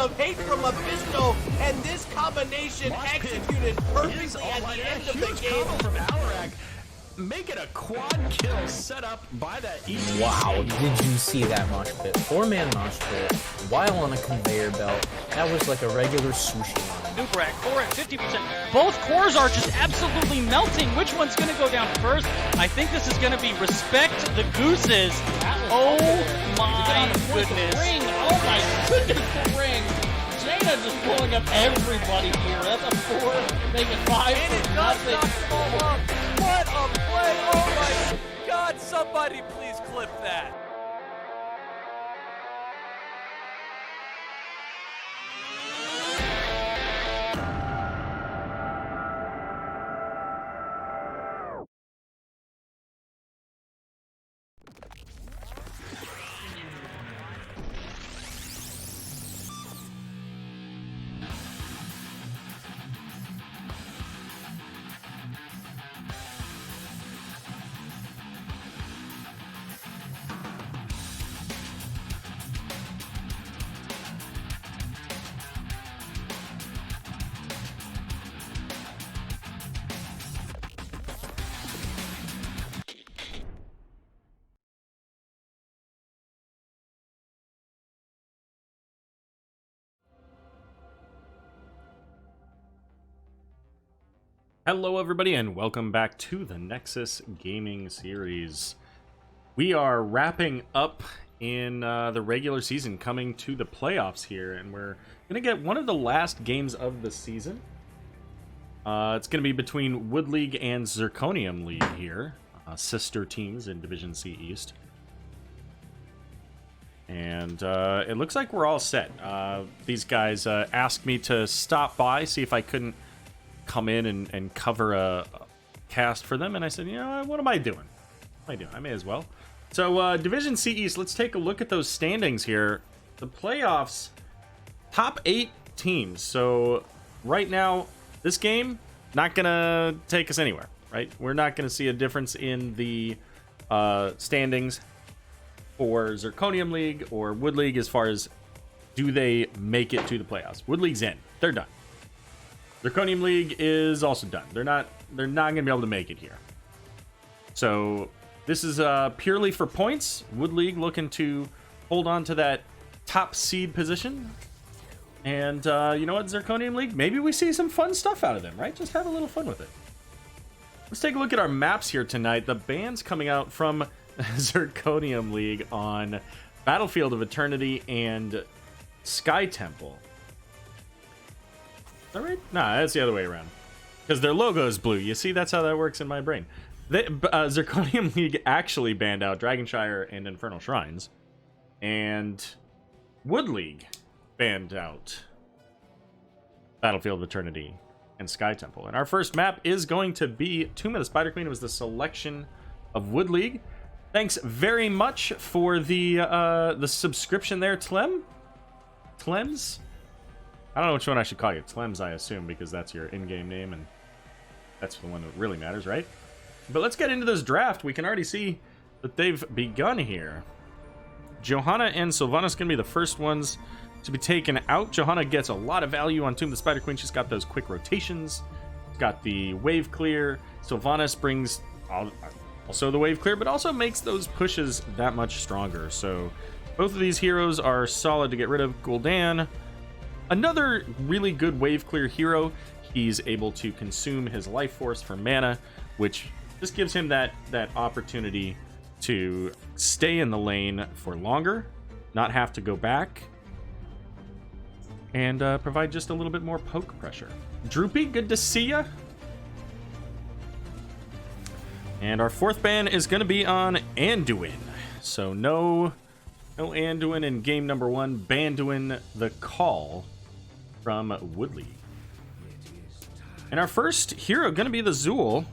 of hate from Mephisto, and this combination executed perfectly at the end of the game. From Alarak, make it a quad kill set up by that ETC. Wow, did you see that mosh pit? 4-man mosh pit while on a conveyor belt. That was like a regular sushi line. Nubarak, core at 50%. Both cores are just absolutely melting. Which one's going to go down first? I think this is going to be Respect the Gooses. Oh my goodness. Ring. Oh my goodness, the ring. Jaina just blowing up everybody here. That's a 4, make it 5 And it for does nothing. not fall up. What a play. Oh my God, somebody please clip that. Hello everybody and welcome back to the Nexus Gaming Series. We are wrapping up in the regular season, coming to the playoffs here, and we're going to get one of the last games of the season. It's going to be between Wood League and Zirconium League here, sister teams in Division C East. And it looks like we're all set. These guys asked me to stop by, see if I couldn't come in and cover a cast for them, and I said, you know, what am I doing? I may as well. So Division C East, let's take a look at those standings here. The playoffs, top 8 teams. So right now, this game not gonna take us anywhere, right? We're not gonna see a difference in the standings for Zirconium League or Wood League as far as do they make it to the playoffs. Wood League's in, they're done. Zirconium League is also done. They're not going to be able to make it here. So this is purely for points. Wood League looking to hold on to that top seed position. And you know what, Zirconium League? Maybe we see some fun stuff out of them, right? Just have a little fun with it. Let's take a look at our maps here tonight. The bands coming out from Zirconium League on Battlefield of Eternity and Sky Temple. Is that right? Nah, that's the other way around. Because their logo is blue. You see, that's how that works in my brain. Zirconium League actually banned out Dragonshire and Infernal Shrines. And Wood League banned out Battlefield of Eternity and Sky Temple. And our first map is going to be Tomb of the Spider Queen. It was the selection of Wood League. Thanks very much for the subscription there, Tlems? I don't know which one I should call you. Tlems, I assume, because that's your in-game name, and that's the one that really matters, right? But let's get into this draft. We can already see that they've begun here. Johanna and Sylvanas going to be the first ones to be taken out. Johanna gets a lot of value on Tomb of the Spider Queen. She's got those quick rotations. She's got the wave clear. Sylvanas brings also the wave clear, but also makes those pushes that much stronger. So both of these heroes are solid to get rid of. Gul'dan, another really good wave clear hero. He's able to consume his life force for mana, which just gives him that opportunity to stay in the lane for longer, not have to go back, and provide just a little bit more poke pressure. Droopy, good to see ya. And our fourth ban is going to be on Anduin. So no Anduin in game number 1. Banduin the Call from Wood League. And our first hero going to be the Zool.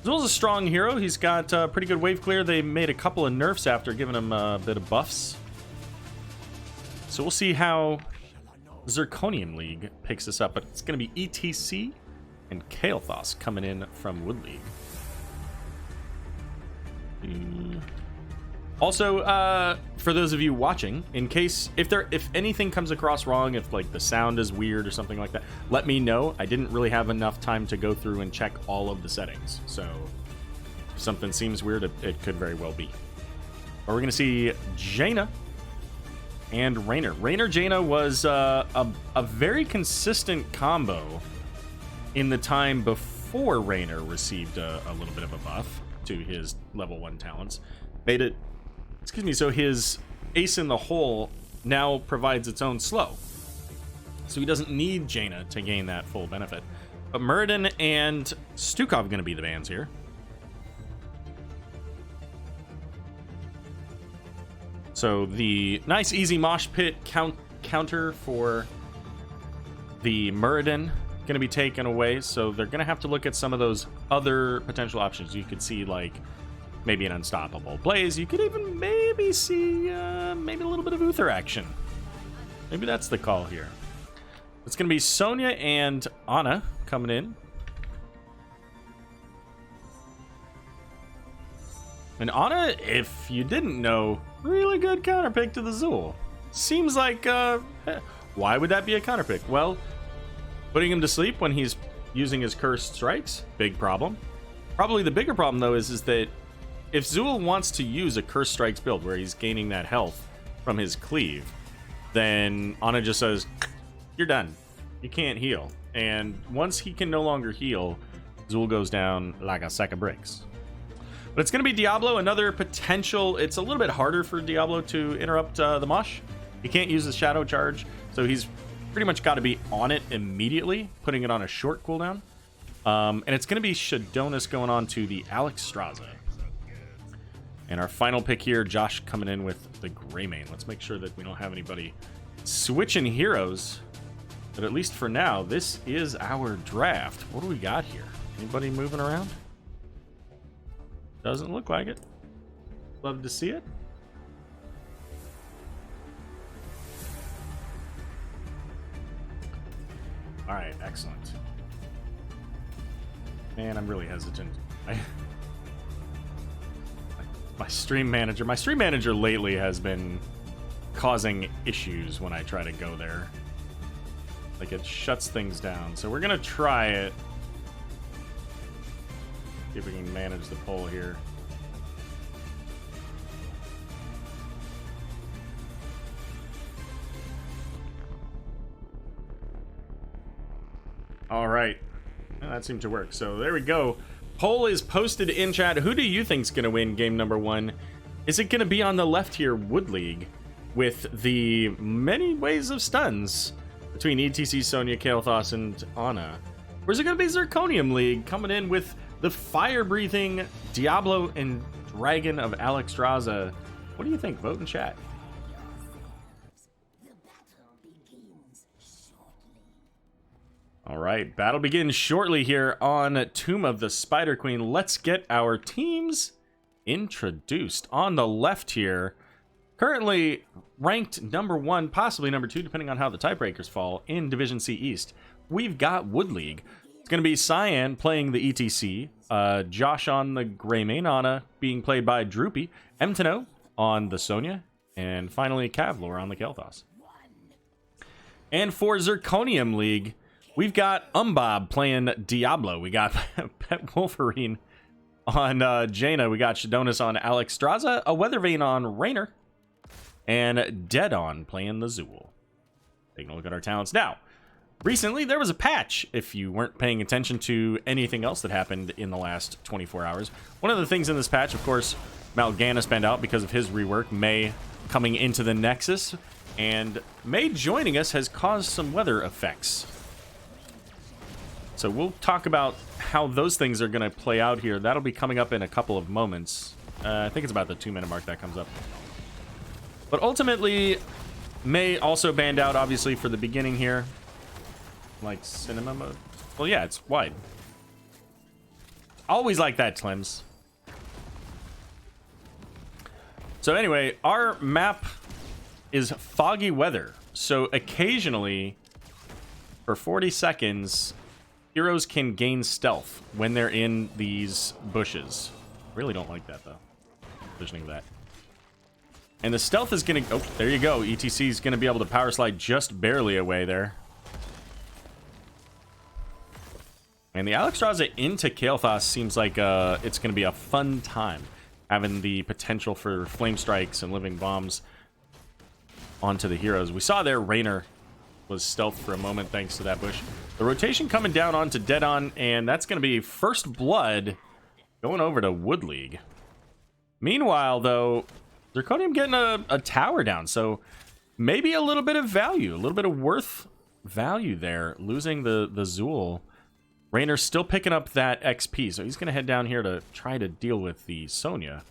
Zool's a strong hero. He's got pretty good wave clear. They made a couple of nerfs after giving him a bit of buffs. So we'll see how Zirconium League picks this up. But it's going to be ETC and Kael'thas coming in from Wood League. Also, for those of you watching, in case if anything comes across wrong, if like the sound is weird or something like that, let me know. I didn't really have enough time to go through and check all of the settings, so if something seems weird, it could very well be. But we're gonna see Jaina and Raynor. Raynor Jaina was a very consistent combo in the time before Raynor received a little bit of a buff to his level 1 talents. Made it, excuse me, so his ace in the hole now provides its own slow. So he doesn't need Jaina to gain that full benefit. But Muradin and Stukov going to be the bans here. So the nice easy mosh pit counter for the Muradin going to be taken away. So they're going to have to look at some of those other potential options. You could see like maybe an unstoppable blaze. You could even maybe see maybe a little bit of Uther action. Maybe that's the call here. It's going to be Sonya and Ana coming in. And Ana, if you didn't know, really good counter pick to the Zul. Seems like, why would that be a counter pick? Well, putting him to sleep when he's using his cursed strikes, big problem. Probably the bigger problem, though, is that if Zul wants to use a cursed strikes build where he's gaining that health from his cleave, then Ana just says, you're done. You can't heal. And once he can no longer heal, Zul goes down like a sack of bricks. But it's going to be Diablo, another potential. It's a little bit harder for Diablo to interrupt the Mosh. He can't use the Shadow Charge, so he's pretty much got to be on it immediately, putting it on a short cooldown. And it's going to be Shadonis going on to the Alexstrasza. And our final pick here, Josh coming in with the Greymane. Let's make sure that we don't have anybody switching heroes. But at least for now, this is our draft. What do we got here? Anybody moving around? Doesn't look like it. Love to see it. All right, excellent. Man, I'm really hesitant. My stream manager lately has been causing issues when I try to go there. Like, it shuts things down. So we're gonna try it. See if we can manage the poll here. All right. Well, that seemed to work. So there we go. Poll is posted in chat. Who do you think's going to win game number 1? Is it going to be on the left here, Wood League, with the many ways of stuns between ETC, Sonya, Kael'thas, and Ana? Or is it going to be Zirconium League coming in with the fire-breathing Diablo and Dragon of Alexstrasza? What do you think? Vote in chat. All right, battle begins shortly here on Tomb of the Spider Queen. Let's get our teams introduced. On the left here, currently ranked number 1, possibly number 2, depending on how the tiebreakers fall in Division C East, we've got Wood League. It's going to be Cyan playing the ETC, Josh on the Greymane, Ana being played by Droopy, Mtano on the Sonya, and finally Kavlor on the Kael'thas. And for Zirconium League, we've got Umbob playing Diablo. We got Pet Wolverine on Jaina. We got Shadonis on Alexstrasza, a Weathervane on Raynor, and Deadon playing the Zul. Taking a look at our talents now. Recently, there was a patch, if you weren't paying attention to anything else that happened in the last 24 hours. One of the things in this patch, of course, Mal'Ganis banned out because of his rework. May coming into the Nexus, and May joining us has caused some weather effects. So we'll talk about how those things are going to play out here. That'll be coming up in a couple of moments. I think it's about the 2-minute mark that comes up. But ultimately, May also banned out, obviously, for the beginning here. Like cinema mode. Well, yeah, it's wide. Always like that, Slims. So anyway, our map is foggy weather. So occasionally, for 40 seconds, heroes can gain stealth when they're in these bushes. Really don't like that, though. Positioning that. And the stealth is going to... Oh, there you go. ETC is going to be able to power slide just barely away there. And the Alexstrasza into Kael'thas seems like it's going to be a fun time. Having the potential for flame strikes and living bombs onto the heroes. We saw there Raynor was stealth for a moment thanks to that bush. The rotation coming down onto Deadon, and that's going to be first blood going over to Wood League. Meanwhile, though, Zirconium getting a tower down, so maybe a little bit of value, a little bit of worth value there. Losing the Zool. Raynor's still picking up that XP, so he's going to head down here to try to deal with the Sonya.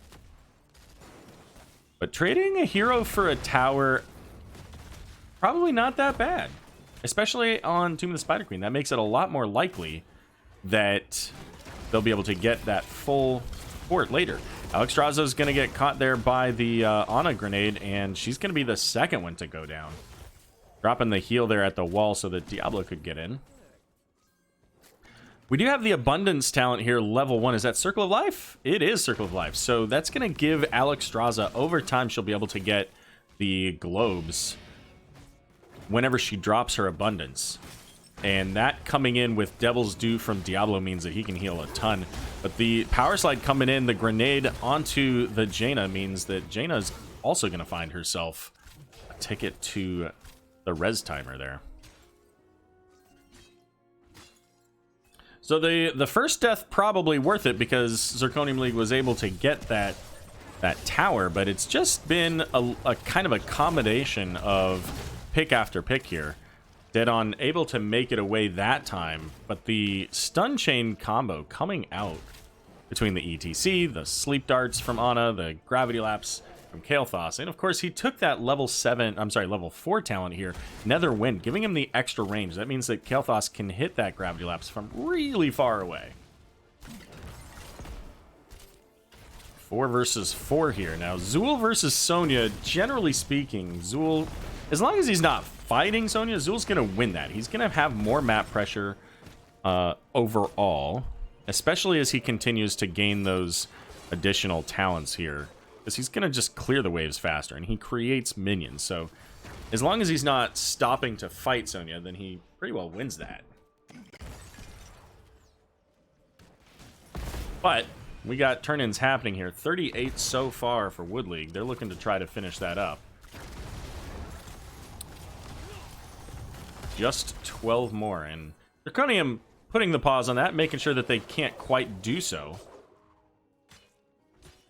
But trading a hero for a tower, probably not that bad. Especially on Tomb of the Spider Queen. That makes it a lot more likely that they'll be able to get that full fort later. Alexstrasza is going to get caught there by the Ana grenade, and she's going to be the second one to go down. Dropping the heal there at the wall so that Diablo could get in. We do have the Abundance talent here, level 1. Is that Circle of Life? It is Circle of Life. So that's going to give Alexstrasza, over time, she'll be able to get the globes whenever she drops her Abundance. And that coming in with Devil's Due from Diablo means that he can heal a ton. But the power slide coming in, the grenade onto the Jaina, means that Jaina is also going to find herself a ticket to the res timer there. So the first death probably worth it because Zirconium League was able to get that tower, but it's just been a kind of a combination of pick after pick here. Deadon able to make it away that time, but the stun chain combo coming out between the ETC, the sleep darts from Ana, the gravity lapse from Kael'thas, and of course he took that level 4 talent here, Nether Wind, giving him the extra range. That means that Kael'thas can hit that gravity lapse from really far away. 4 versus 4 here. Now, Zool versus Sonya, generally speaking, Zool, as long as he's not fighting Sonya, Zool's going to win that. He's going to have more map pressure overall, especially as he continues to gain those additional talents here. Because he's going to just clear the waves faster, and he creates minions. So, as long as he's not stopping to fight Sonya, then he pretty well wins that. But we got turn-ins happening here. 38 so far for Wood League. They're looking to try to finish that up. Just 12 more, and Zirconium putting the pause on that, making sure that they can't quite do so.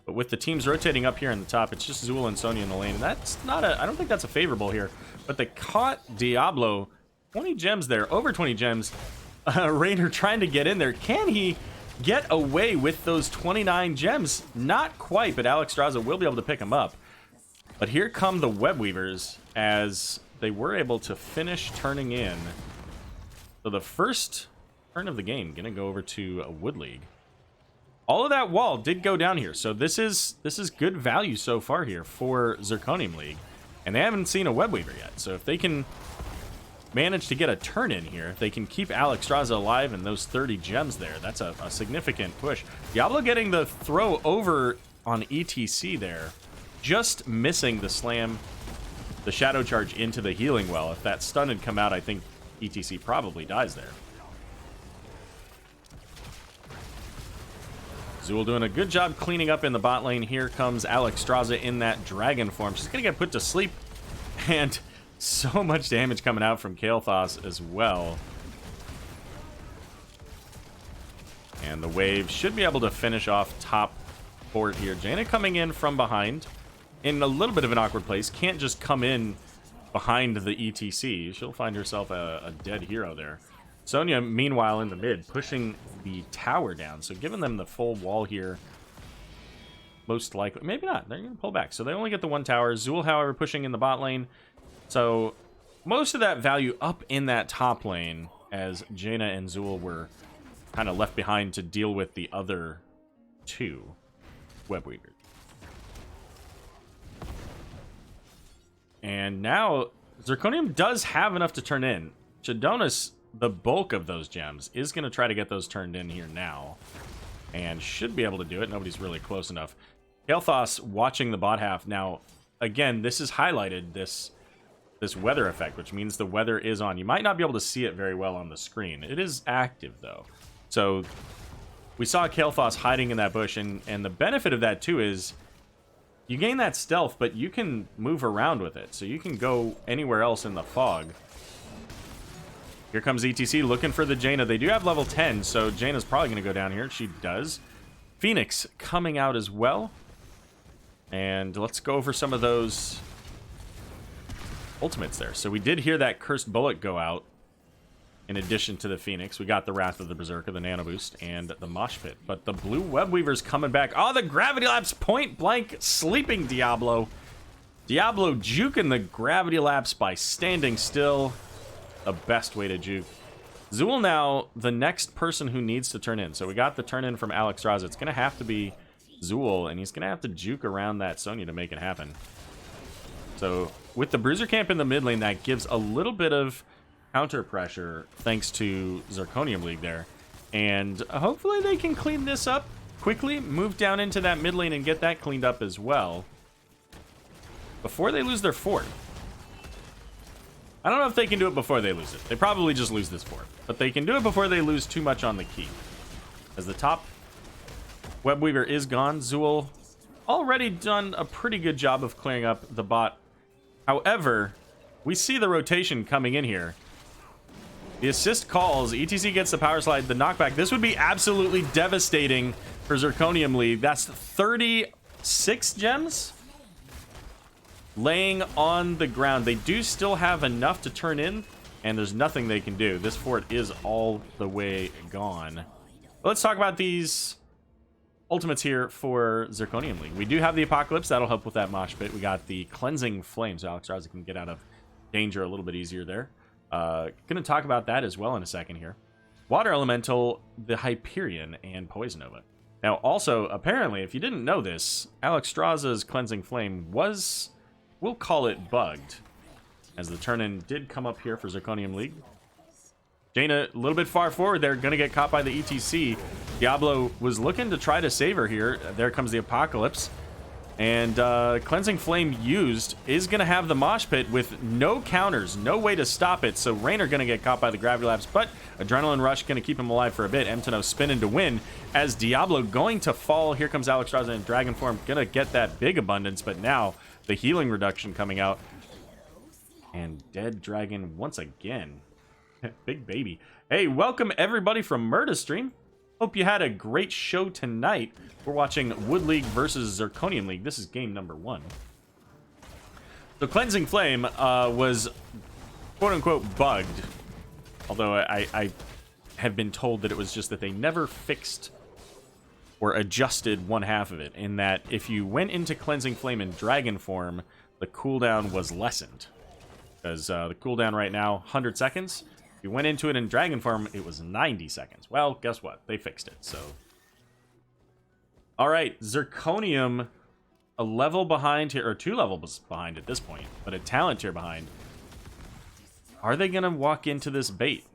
But with the teams rotating up here in the top, it's just Zool and Sonya in the lane, and that's not a... I don't think that's a favorable here. But they caught Diablo. 20 gems there, over 20 gems. Raynor trying to get in there. Can he get away with those 29 gems? Not quite, but Alexstrasza will be able to pick him up. But here come the Web Weavers, as they were able to finish turning in. So the first turn of the game gonna go over to Wood League. All of that wall did go down here, so this is good value so far here for Zirconium League, and they haven't seen a Web Weaver yet. So if they can manage to get a turn in here, if they can keep Alexstrasza alive and those 30 gems there, that's a significant push. Diablo getting the throw over on ETC there, just missing the slam, the shadow charge into the healing well. If that stun had come out, I think ETC probably dies there. Zool doing a good job cleaning up in the bot lane. Here comes Alexstrasza in that dragon form. She's going to get put to sleep. And so much damage coming out from Kael'thas as well. And the wave should be able to finish off top fort here. Jaina coming in from behind in a little bit of an awkward place. Can't just come in behind the ETC. She'll find herself a dead hero there. Sonya, meanwhile, in the mid, pushing the tower down. So giving them the full wall here. Most likely. Maybe not. They're going to pull back. So they only get the one tower. Zool, however, pushing in the bot lane. So most of that value up in that top lane, as Jaina and Zool were kind of left behind to deal with the other two Web Weavers. And now Zirconium does have enough to turn in. Shadonis, the bulk of those gems, is going to try to get those turned in here now. And should be able to do it. Nobody's really close enough. Kael'thas watching the bot half. Now, again, this is highlighted, this weather effect, which means the weather is on. You might not be able to see it very well on the screen. It is active, though. So we saw Kael'thas hiding in that bush, and the benefit of that, too, is you gain that stealth, but you can move around with it. So you can go anywhere else in the fog. Here comes ETC looking for the Jaina. They do have level 10, so Jaina's probably going to go down here. She does. Phoenix coming out as well. And let's go over some of those ultimates there. So we did hear that Cursed Bullet go out. In addition to the Phoenix, we got the Wrath of the Berserker, the Nano Boost, and the Mosh Pit. But the Blue Web Weaver's coming back. Oh, the Gravity Lapse point blank sleeping Diablo. Diablo juking the Gravity Lapse by standing still. The best way to juke. Zool now, the next person who needs to turn in. So we got the turn in from Alex Raza. It's going to have to be Zool, and he's going to have to juke around that Sonya to make it happen. So with the Bruiser Camp in the mid lane, that gives a little bit of counter pressure thanks to Zirconium League there. And hopefully they can clean this up quickly, move down into that mid lane and get that cleaned up as well before they lose their fort. I don't know if they can do it before they lose it. They probably just lose this fort, but they can do it before they lose too much on the key. As the top Web Weaver is gone, Zool already done a pretty good job of clearing up the bot. However, we see the rotation coming in here. The assist calls, ETC gets the power slide, the knockback. This would be absolutely devastating for Zirconium League. That's 36 gems laying on the ground. They do still have enough to turn in, and there's nothing they can do. This fort is all the way gone. Let's talk about these ultimates here for Zirconium League. We do have the Apocalypse. That'll help with that mosh pit. We got the Cleansing Flame, so Alex Raza can get out of danger a little bit easier there. Gonna talk about that as well in a second here. Water Elemental, the Hyperion, and Poison Nova. Now, also, apparently, if you didn't know this, Alex Straza's Cleansing Flame was, we'll call it bugged, as the turn-in did come up here for Zirconium League. Jaina, a little bit far forward there, gonna get caught by the ETC. Diablo was looking to try to save her here. There comes the Apocalypse. And Cleansing Flame used is going to have the Mosh Pit with no counters, no way to stop it. So Raynor going to get caught by the Gravity Lapse, but Adrenaline Rush going to keep him alive for a bit. Mtano spinning to win as Diablo going to fall. Here comes Alex Raza in Dragon Form, going to get that big abundance, but now the healing reduction coming out. And Dead Dragon once again. Big baby. Hey, welcome everybody from Murda Stream. Hope you had a great show tonight. We're watching Wood League versus Zirconium League. This is game number 1. So Cleansing Flame was quote-unquote bugged. Although I have been told that it was just that they never fixed or adjusted one half of it. In that if you went into Cleansing Flame in Dragon Form, the cooldown was lessened. Because the cooldown right now, 100 seconds. You went into it in Dragon Form, it was 90 seconds. Well, guess what? They fixed it, so. All right, Zirconium, a level behind here, or 2 levels behind at this point, but a talent tier behind. Are they going to walk into this bait?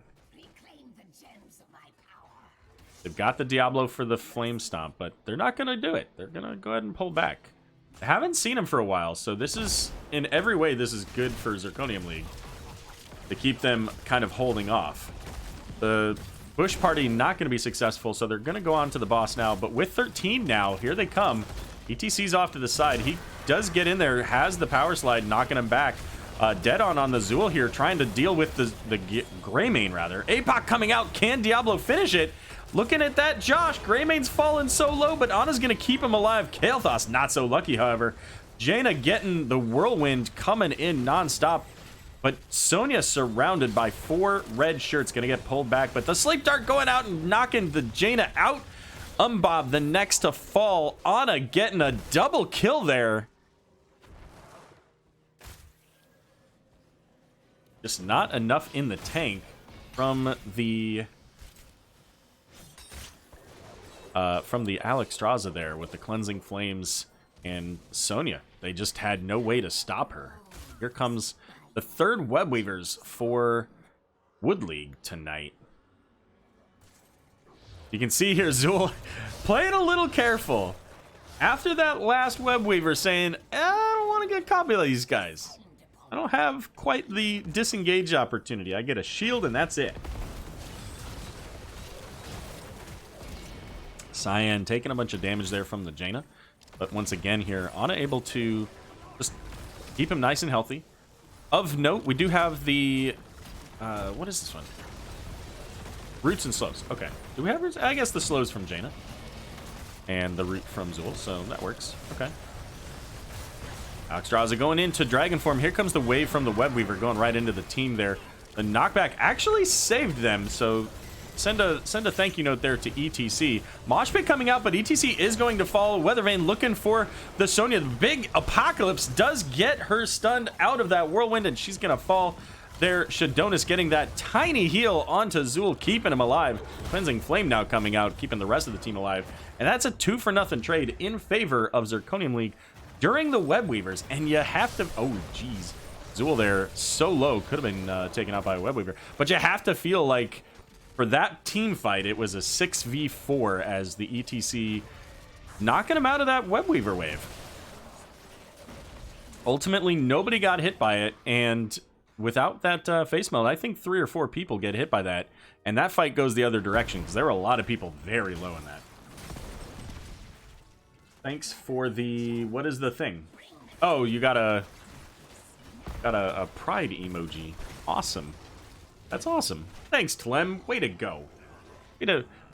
They've got the Diablo for the Flame Stomp, but they're not going to do it. They're going to go ahead and pull back. I haven't seen him for a while, so this is, in every way, this is good for Zirconium League. To keep them kind of holding off. The Bush Party not going to be successful, so they're going to go on to the boss now. But with 13 now, here they come. ETC's off to the side. He does get in there, has the power slide, knocking him back. Dead on the Zool here, trying to deal with the Greymane, rather. APOC coming out. Can Diablo finish it? Looking at that, Josh. Greymane's fallen so low, but Anna's going to keep him alive. Kael'thas not so lucky, however. Jaina getting the Whirlwind coming in nonstop. But Sonya surrounded by 4 red shirts, gonna get pulled back. But the Sleep Dart going out and knocking the Jaina out. Umbob the next to fall. Anna getting a double kill there. Just not enough in the tank from the Alex Straza there with the Cleansing Flames and Sonya. They just had no way to stop her. Here comes the 3rd Web Weavers for Wood League tonight. You can see here Zool playing a little careful. After that last Web Weaver saying, I don't want want to get a copy of these guys. I don't have quite the disengage opportunity. I get a shield and that's it. Cyan taking a bunch of damage there from the Jaina. But once again here, Ana able to just keep him nice and healthy. Of note, we do have the... what is this one? Roots and slows. Okay. Do we have roots? I guess the slows from Jaina. And the root from Zul, so that works. Okay. Alexstrasza going into dragon form. Here comes the wave from the Web Weaver going right into the team there. The knockback actually saved them, so send a thank you note there to ETC. Mosh Pit coming out, but ETC is going to follow. Weathervane looking for the Sonya. The big Apocalypse does get her stunned out of that whirlwind, and she's going to fall there. Shadonis getting that tiny heal onto Zul, keeping him alive. Cleansing Flame now coming out, keeping the rest of the team alive. And that's a 2-for-0 trade in favor of Zirconium League during the Web Weavers. And you have to... Oh, geez. Zul there, so low. Could have been taken out by a Web Weaver. But you have to feel like for that team fight, it was a 6v4 as the ETC knocking him out of that Web Weaver wave. Ultimately, nobody got hit by it. And without that face melt, I think 3 or 4 people get hit by that. And that fight goes the other direction because there were a lot of people very low in that. Thanks for the... What is the thing? Oh, you got a pride emoji. Awesome. That's awesome. Thanks, Tlem. Way to go.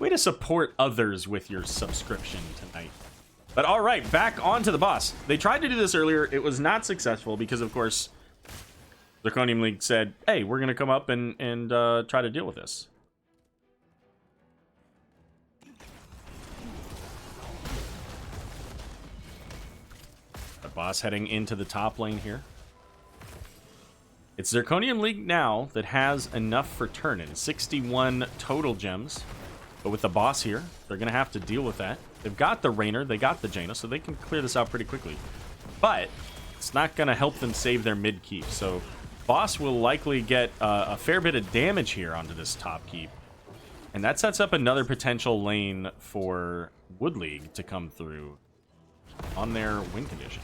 Way to support others with your subscription tonight. But all right, back onto the boss. They tried to do this earlier. It was not successful because, of course, Zirconium League said, hey, we're going to come up and try to deal with this. Boss heading into the top lane here. It's Zirconium League now that has enough for turn-in. 61 total gems. But with the boss here, they're going to have to deal with that. They've got the Rainer, they got the Jaina, so they can clear this out pretty quickly. But it's not going to help them save their mid keep. So boss will likely get a fair bit of damage here onto this top keep. And that sets up another potential lane for Wood League to come through on their win condition.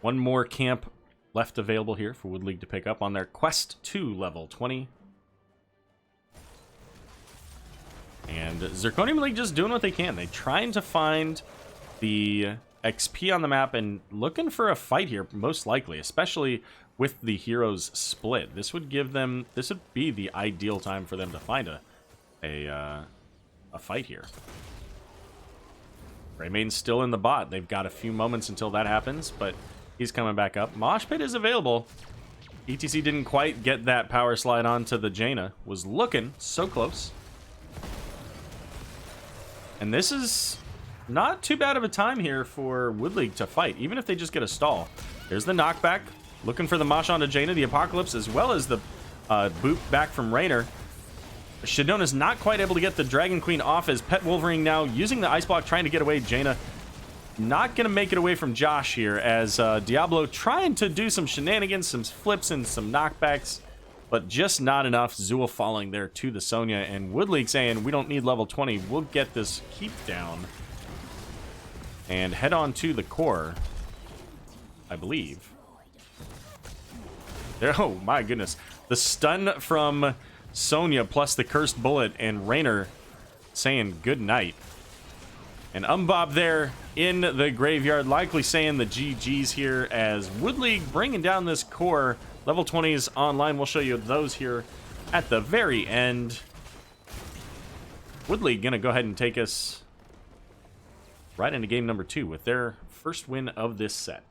One more camp left available here for Wood League to pick up on their quest to level 20. And Zirconium League just doing what they can. They trying to find the XP on the map and looking for a fight here, most likely, especially with the heroes split. This would give them, this would be the ideal time for them to find a fight here. Raymaine's still in the bot. They've got a few moments until that happens, but he's coming back up. Mosh Pit is available. ETC didn't quite get that power slide onto the Jaina. Was looking so close. And this is not too bad of a time here for Wood League to fight, even if they just get a stall. There's the knockback. Looking for the Mosh onto Jaina, the Apocalypse, as well as the boot back from Rainer. Shadon is not quite able to get the Dragon Queen off as Pet Wolverine now using the Ice Block, trying to get away. Jaina not going to make it away from Josh here as Diablo trying to do some shenanigans, some flips and some knockbacks, but just not enough. Zul falling there to the Sonya, and Wood League saying, we don't need level 20. We'll get this keep down and head on to the core, I believe. There, oh my goodness. The stun from Sonya plus the cursed bullet and Rainer saying good night. And Umbob there in the graveyard, likely saying the GG's here as Wood League bringing down this core. Level 20s online. We'll show you those here at the very end. Wood League gonna go ahead and take us right into game number 2 with their first win of this set.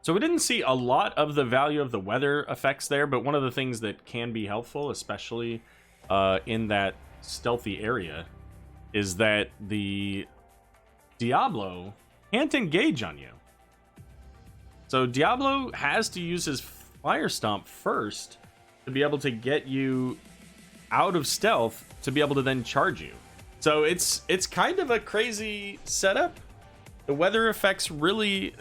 So we didn't see a lot of the value of the weather effects there, but one of the things that can be helpful, especially in that stealthy area, is that the Diablo can't engage on you. So Diablo has to use his Fire Stomp first to be able to get you out of stealth to be able to then charge you. So it's kind of a crazy setup, the weather effects really,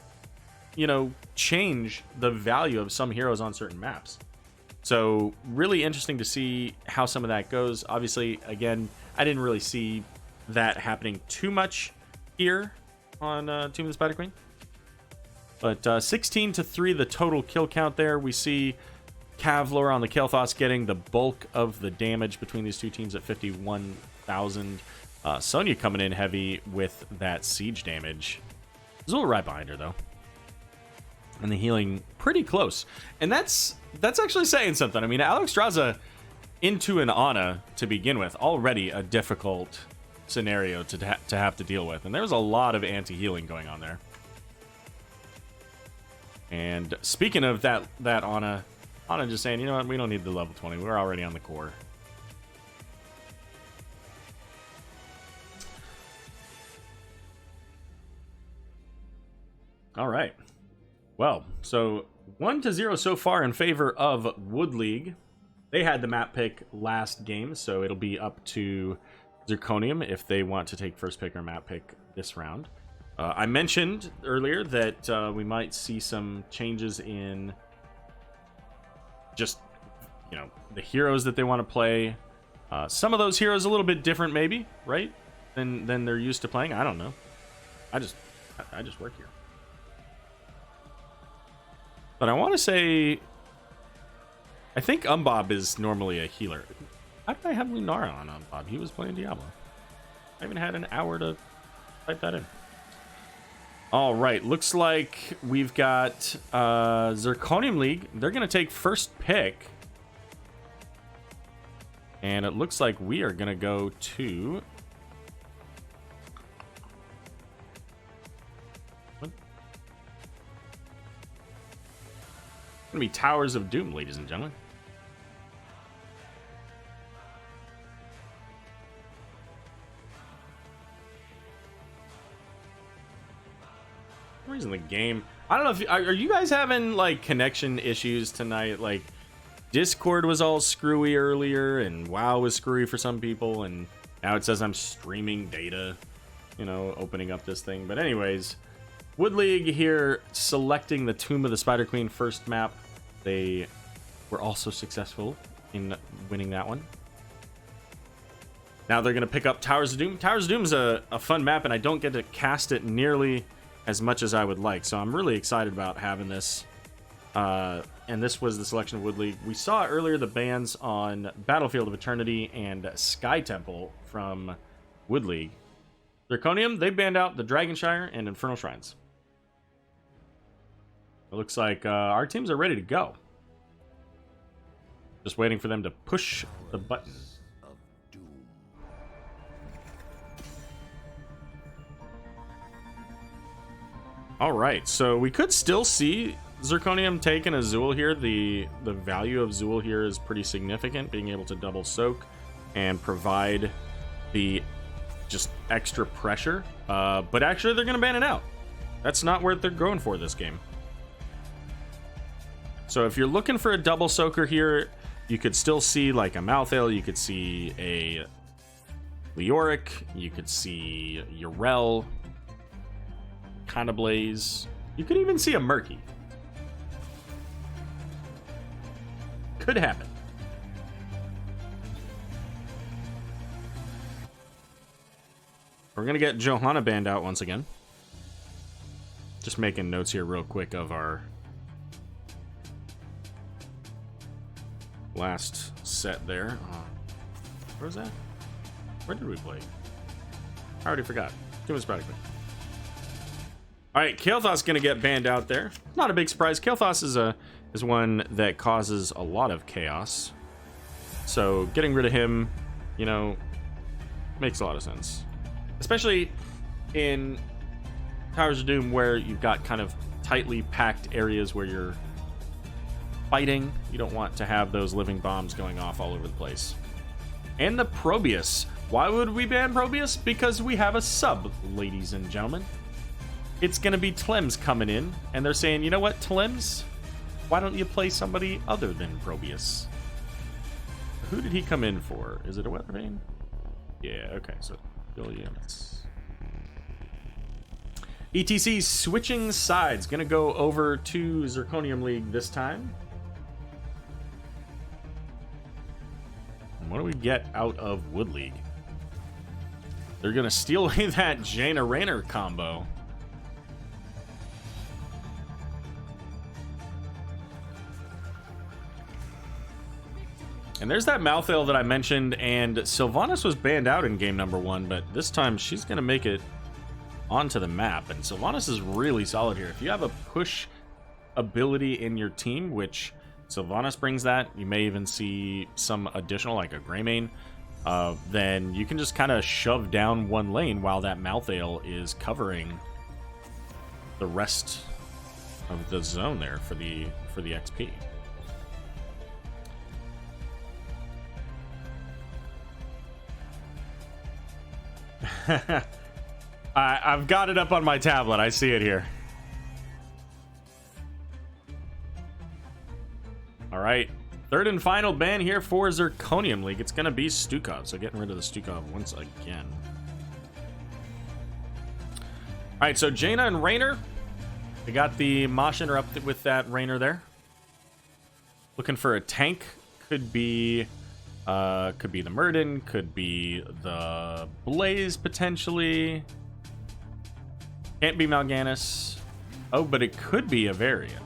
you know, change the value of some heroes on certain maps. So really interesting to see how some of that goes. Obviously, again, I didn't really see that happening too much here on Tomb of the Spider Queen. But 16-3, the total kill count there. We see Kavlor on the Kael'thas getting the bulk of the damage between these two teams at 51,000. Sonya coming in heavy with that siege damage. Zul right behind her, though. And the healing pretty close. And that's actually saying something. I mean, Alexstrasza into an Ana to begin with, already a difficult scenario to have to deal with. And there was a lot of anti-healing going on there. And speaking of that Ana just saying, you know what, we don't need the level 20. We're already on the core. All right. Well, so 1-0 so far in favor of Wood League. They had the map pick last game, so it'll be up to Zirconium if they want to take first pick or map pick this round. I mentioned earlier that we might see some changes in just, you know, the heroes that they want to play. Some of those heroes a little bit different, maybe, right? Than they're used to playing. I don't know. I just work here. But I want to say, I think Umbob is normally a healer. How did I have Lunara on Umbob? He was playing Diablo. I haven't had an hour to type that in. All right, looks like we've got Zirconium League. They're going to take first pick. And it looks like we are going to go to... Gonna be Towers of Doom, ladies and gentlemen. For some reason the game, I don't know if are you guys having like connection issues tonight? Like Discord was all screwy earlier, and WoW was screwy for some people, and now it says I'm streaming data, you know, opening up this thing. But anyways, Wood League here selecting the Tomb of the Spider Queen first map. They were also successful in winning that one. Now they're going to pick up Towers of Doom. Towers of Doom is a fun map, and I don't get to cast it nearly as much as I would like. So I'm really excited about having this. And this was the selection of Wood League. We saw earlier the bans on Battlefield of Eternity and Sky Temple from Wood League. Zirconium, they banned out the Dragonshire and Infernal Shrines. It looks like our teams are ready to go. Just waiting for them to push the button. All right, so we could still see Zirconium taking a Zul here. The value of Zul here is pretty significant, being able to double soak and provide the just extra pressure. But actually, they're going to ban it out. That's not what they're going for this game. So if you're looking for a double soaker here, you could still see like a Malthael, you could see a Leoric, you could see Yrel, kind of Blaze. You could even see a Murky. Could happen. We're going to get Johanna banned out once again. Just making notes here real quick of our last set there. Where was that? Where did we play? I already forgot. Too much practically. Alright, Kael'thas gonna get banned out there. Not a big surprise. Kael'thas is one that causes a lot of chaos. So getting rid of him, you know, makes a lot of sense. Especially in Towers of Doom, where you've got kind of tightly packed areas where you're fighting. You don't want to have those living bombs going off all over the place. And the Probius. Why would we ban Probius? Because we have a sub, ladies and gentlemen. It's going to be Tlems coming in, and they're saying, you know what, Tlems? Why don't you play somebody other than Probius? Who did he come in for? Is it a Weathervane? Yeah, okay, so kill units. ETC switching sides. Gonna go over to Zirconium League this time. And what do we get out of Wood League? They're gonna steal away that Jaina Raynor combo. And there's that Malthael that I mentioned, and Sylvanas was banned out in game number 1, but this time she's gonna make it onto the map. And Sylvanas is really solid here. If you have a push ability in your team, which Sylvanas brings that, you may even see some additional, like a Greymane, then you can just kind of shove down one lane while that Malthael is covering the rest of the zone there for the XP. I've got it up on my tablet. I see it here. All right. Third and final ban here for Zirconium League. It's going to be Stukov. So getting rid of the Stukov once again. All right. So Jaina and Raynor. We got the Mosh interrupted with that Raynor there. Looking for a tank. Could be the Murden. Could be the Blaze potentially. Can't be Mal'Ganis. Oh, but it could be a variant.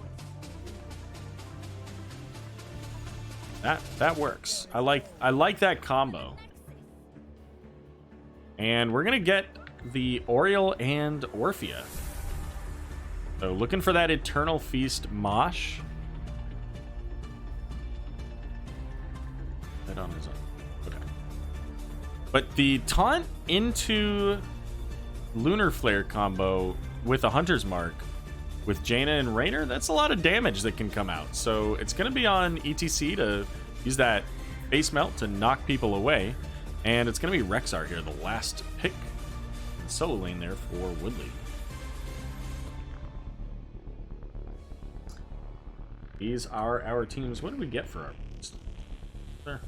That works. I like that combo. And we're gonna get the Oriole and Orphea. So looking for that Eternal Feast Mosh. Right on his own. Okay. But the taunt into Lunar Flare combo with a Hunter's Mark with Jaina and Raynor, that's a lot of damage that can come out. So it's going to be on ETC to use that base melt to knock people away. And it's going to be Rexar here, the last pick in solo lane there for Woodley. These are our teams. What did we get for our... There.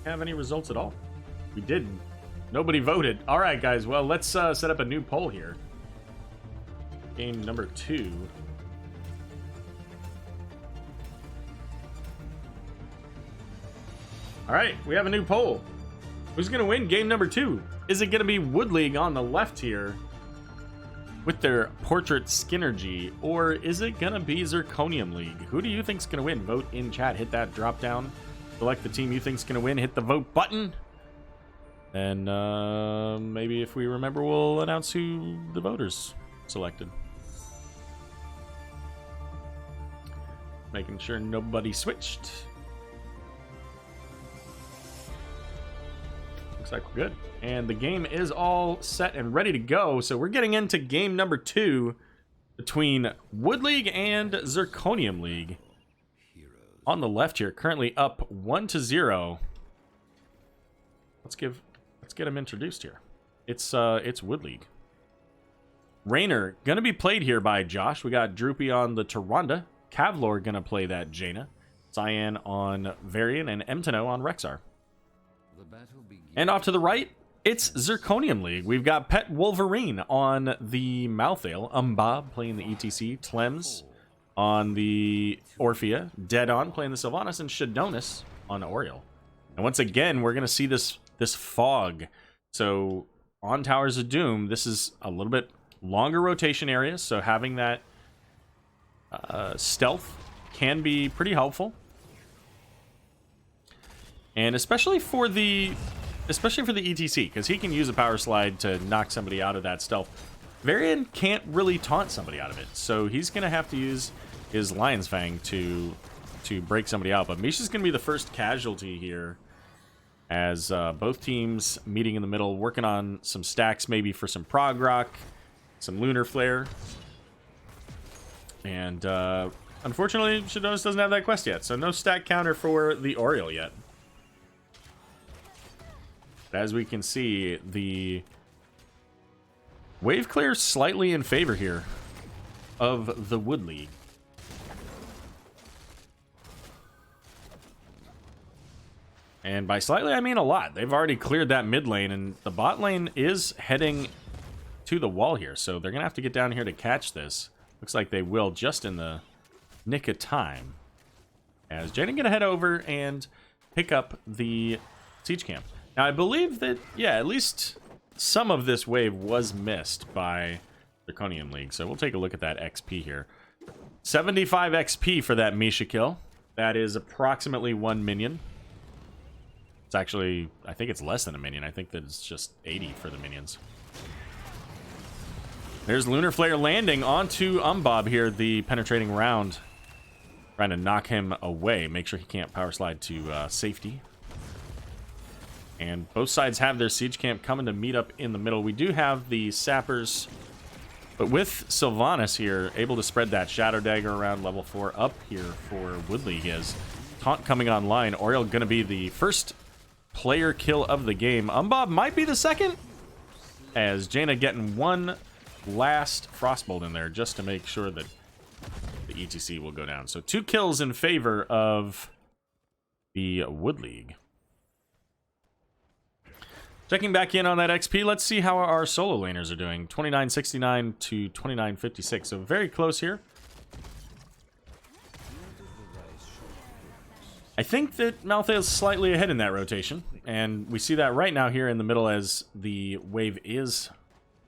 Have any results at all? We didn't. Nobody voted. All right, guys. Well, let's set up a new poll here. Game number 2. All right, we have a new poll. Who's going to win game number 2? Is it going to be Wood League on the left here with their Portrait Skinergy, or is it going to be Zirconium League? Who do you think's going to win? Vote in chat. Hit that drop down. Select the team you think's going to win. Hit the vote button. And maybe if we remember, we'll announce who the voters selected. Making sure nobody switched. Looks like we're good. And the game is all set and ready to go. So we're getting into game number 2 between Wood League and Zirconium League. On the left here, currently up 1-0. Let's get him introduced here. It's Wood League. Raynor gonna be played here by Josh. We got Droopy on the Tyrande. Kavlor gonna play that Jaina. Cyan on Varian and Emtano on Rexar. And off to the right, it's Zirconium League. We've got Pet Wolverine on the Malthael. Bob playing the ETC. Tlems on the Orphea. Dead On playing the Sylvanas. And Shadonis on Oriole. And once again, we're gonna see this fog. So on Towers of Doom, this is a little bit longer rotation area, so having that stealth can be pretty helpful. And especially for the ETC, because he can use a power slide to knock somebody out of that stealth. Varian can't really taunt somebody out of it, so he's gonna have to use his Lion's Fang to break somebody out. But Misha's gonna be the first casualty here, as both teams meeting in the middle, working on some stacks, maybe for some Prog Rock, some Lunar Flare. And unfortunately, Shadonis doesn't have that quest yet, so no stack counter for the Oriole yet. But as we can see, the wave clear slightly in favor here of the Wood League. And by slightly, I mean a lot. They've already cleared that mid lane, and the bot lane is heading to the wall here, so they're going to have to get down here to catch this. Looks like they will just in the nick of time. As Jaden going to head over and pick up the siege camp. Now, I believe that, yeah, at least some of this wave was missed by Zirconium League, so we'll take a look at that XP here. 75 XP for that Misha kill. That is approximately 1 minion. It's actually, I think it's less than a minion. I think that it's just 80 for the minions. There's Lunar Flare landing onto Umbob here, the penetrating round. Trying to knock him away, make sure he can't power slide to safety. And both sides have their siege camp coming to meet up in the middle. We do have the sappers, but with Sylvanas here, able to spread that Shadow Dagger around level 4 up here for Wood League is Taunt coming online. Oriel going to be the first player kill of the game. Umbob might be the second, as Jaina getting one last Frostbolt in there just to make sure that the ETC will go down. So 2 kills in favor of the Wood League. Checking back in on that XP, let's see how our solo laners are doing. 2969 to 2956, so very close here. I think that Malthael's slightly ahead in that rotation, and we see that right now here in the middle as the wave is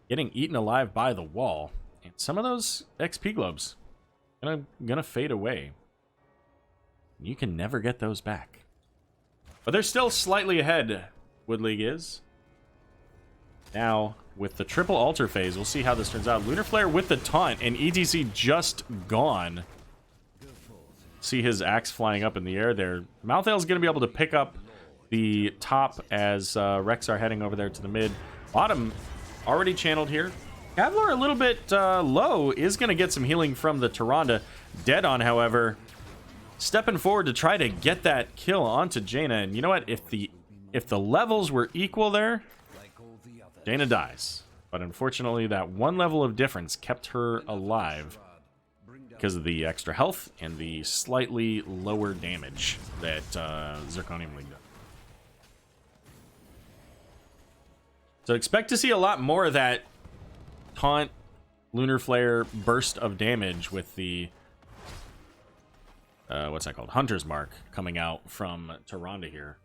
getting eaten alive by the wall. And some of those XP globes gonna fade away. You can never get those back. But they're still slightly ahead, Wood League is. Now, with the triple altar phase, we'll see how this turns out. Lunar Flare with the taunt, and ETC just gone. See his axe flying up in the air there. Malthael's going to be able to pick up the top as Rex are heading over there to the mid. Bottom already channeled here. Kavlar a little bit low, is going to get some healing from the Tyrande. Dead on, however, stepping forward to try to get that kill onto Jaina. And you know what? If the levels were equal there, Jaina dies. But unfortunately, that one level of difference kept her alive because of the extra health and the slightly lower damage that Zirconium League does. So expect to see a lot more of that taunt, Lunar Flare burst of damage with the what's that called? Hunter's Mark coming out from Tyrande here.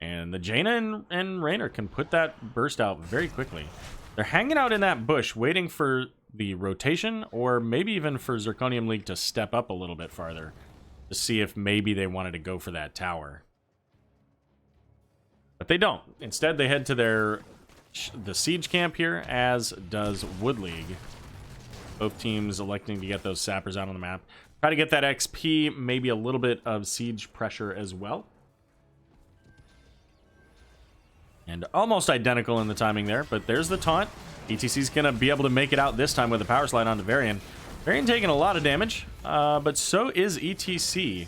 And the Jaina and Raynor can put that burst out very quickly. They're hanging out in that bush waiting for the rotation, or maybe even for Zirconium League to step up a little bit farther to see if maybe they wanted to go for that tower. But they don't. Instead, they head to the siege camp here, as does Wood League. Both teams electing to get those sappers out on the map. Try to get that XP, maybe a little bit of siege pressure as well. And almost identical in the timing there, but there's the taunt. ETC's going to be able to make it out this time with a power slide onto Varian. Varian taking a lot of damage, but so is ETC.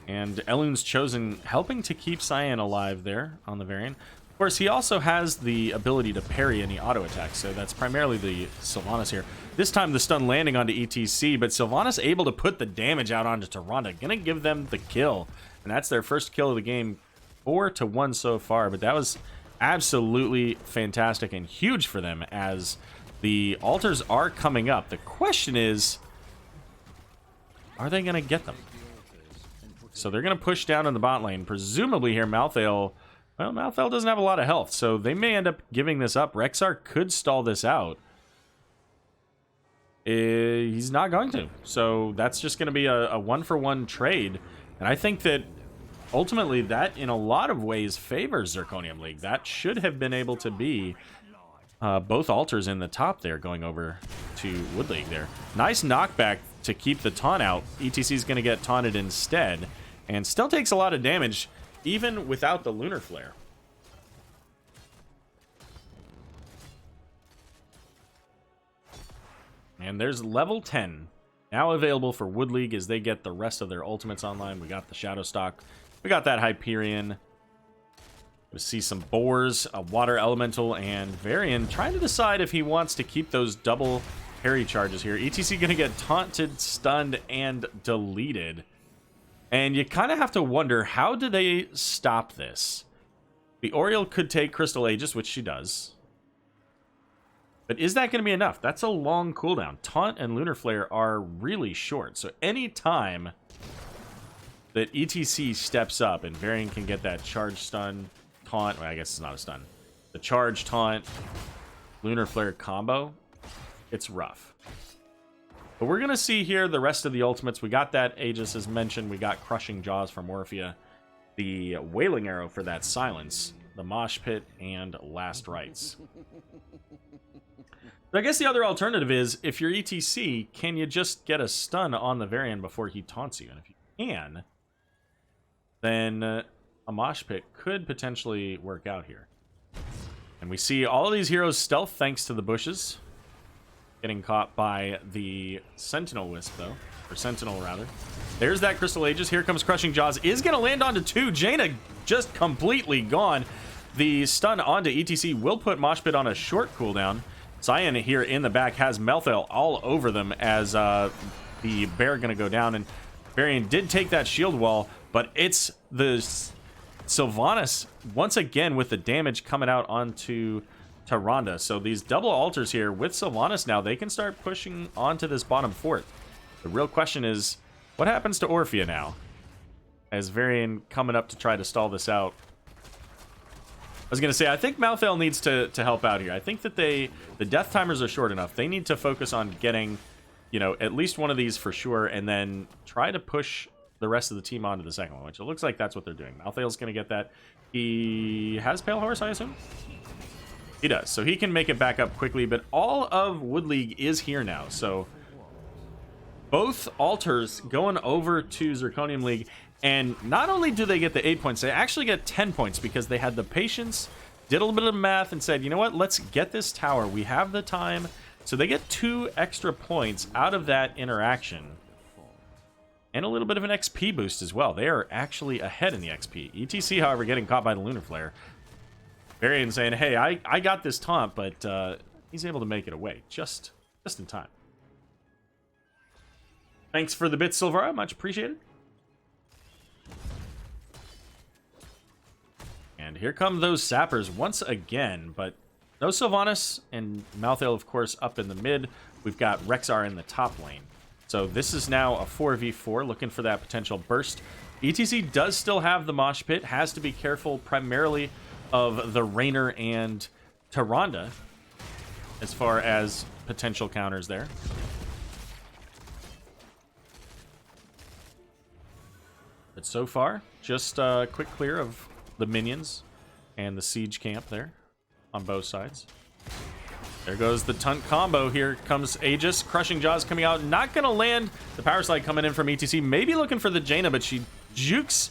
And Elun's Chosen helping to keep Cyan alive there on the Varian. Of course, he also has the ability to parry any auto attacks, so that's primarily the Sylvanas here. This time the stun landing onto ETC, but Sylvanas able to put the damage out onto Tyrande. Gonna give them the kill, and that's their first kill of the game. 4-1 so far, but that was absolutely fantastic and huge for them as the altars are coming up. The question is, are they going to get them? So they're going to push down in the bot lane. Presumably here, Malthael, well, Malthael doesn't have a lot of health, so they may end up giving this up. Rexar could stall this out. He's not going to. So that's just going to be a one-for-one trade. And I think that ultimately, that in a lot of ways favors Zirconium League. That should have been able to be both altars in the top there going over to Wood League there. Nice knockback to keep the taunt out. ETC's going to get taunted instead and still takes a lot of damage even without the Lunar Flare. And there's level 10 now available for Wood League as they get the rest of their ultimates online. We got the Shadow Stock. We got that Hyperion. We see some Boars, a Water Elemental, and Varian trying to decide if he wants to keep those double parry charges here. ETC going to get taunted, stunned, and deleted. And you kind of have to wonder, how do they stop this? The Oriel could take Crystal Aegis, which she does. But is that going to be enough? That's a long cooldown. Taunt and Lunar Flare are really short. So any time that ETC steps up and Varian can get that charge stun, taunt, well, I guess it's not a stun. The charge, taunt, Lunar Flare combo, it's rough. But we're going to see here the rest of the ultimates. We got that Aegis as mentioned. We got Crushing Jaws from Orphea. The Wailing Arrow for that silence. The Mosh Pit and Last Rites. I guess the other alternative is, if you're ETC, can you just get a stun on the Varian before he taunts you? And if you can, then a Mosh Pit could potentially work out here. And we see all of these heroes stealth thanks to the bushes. Getting caught by the Sentinel Wisp, though. Or Sentinel, rather. There's that Crystal Aegis. Here comes Crushing Jaws. Is going to land onto 2. Jaina just completely gone. The stun onto ETC will put Mosh Pit on a short cooldown. Cyan here in the back has Malthael all over them as the bear going to go down. And Varian did take that shield wall, but it's the Sylvanas once again with the damage coming out onto Tyrande. So these double altars here with Sylvanas now, they can start pushing onto this bottom fort. The real question is, what happens to Orphea now? As Varian coming up to try to stall this out. I was going to say, I think Malthael needs to help out here. I think that the death timers are short enough. They need to focus on getting, you know, at least one of these for sure, and then try to push the rest of the team onto the second one, which it looks like that's what they're doing. Malthael's going to get that. He has Pale Horse, I assume? He does, so he can make it back up quickly, but all of Wood League is here now, so both altars going over to Zirconium League. And not only do they get the 8 points, they actually get 10 points because they had the patience, did a little bit of math, and said, you know what, let's get this tower. We have the time. So they get 2 extra points out of that interaction. And a little bit of an XP boost as well. They are actually ahead in the XP. ETC, however, getting caught by the Lunar Flare. Varian saying, hey, I got this taunt, but he's able to make it away just in time. Thanks for the bits, Silvara. Much appreciated. And here come those sappers once again, but no Sylvanas and Malthael, of course, up in the mid. We've got Rexar in the top lane. So this is now a 4v4, looking for that potential burst. ETC does still have the Mosh Pit, has to be careful primarily of the Raynor and Tyrande as far as potential counters there. But so far, just a quick clear of the minions and the siege camp there on both sides. There goes the Tunt combo. Here comes Aegis. Crushing Jaws coming out. Not going to land. The power slide coming in from ETC. Maybe looking for the Jaina, but she jukes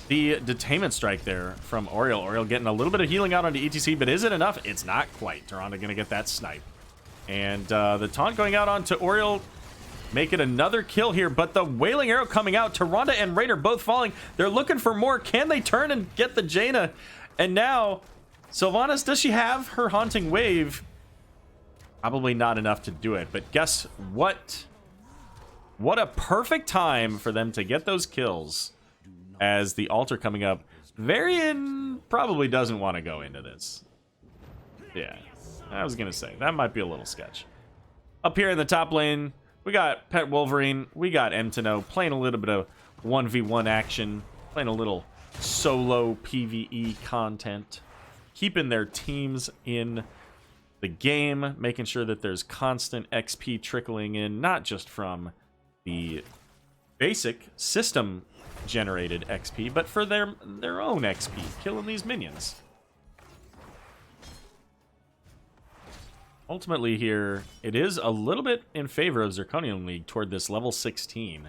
the Detainment Strike there from Oriel. Oriel getting a little bit of healing out onto ETC, but is it enough? It's not quite. Tyrande going to get that snipe. And the taunt going out onto Oriel. Make it another kill here, but the Wailing Arrow coming out. Tyrande and Raider both falling. They're looking for more. Can they turn and get the Jaina? And now, Sylvanas, does she have her Haunting Wave? Probably not enough to do it, but guess what? What a perfect time for them to get those kills as the altar coming up. Varian probably doesn't want to go into this. Yeah, I was going to say, that might be a little sketch. Up here in the top lane, we got Pet Wolverine, we got Emtino playing a little bit of 1v1 action, playing a little solo PvE content, keeping their teams in the game, making sure that there's constant XP trickling in, not just from the basic system generated XP, but for their own XP, killing these minions. Ultimately here, it is a little bit in favor of Zirconium League toward this level 16.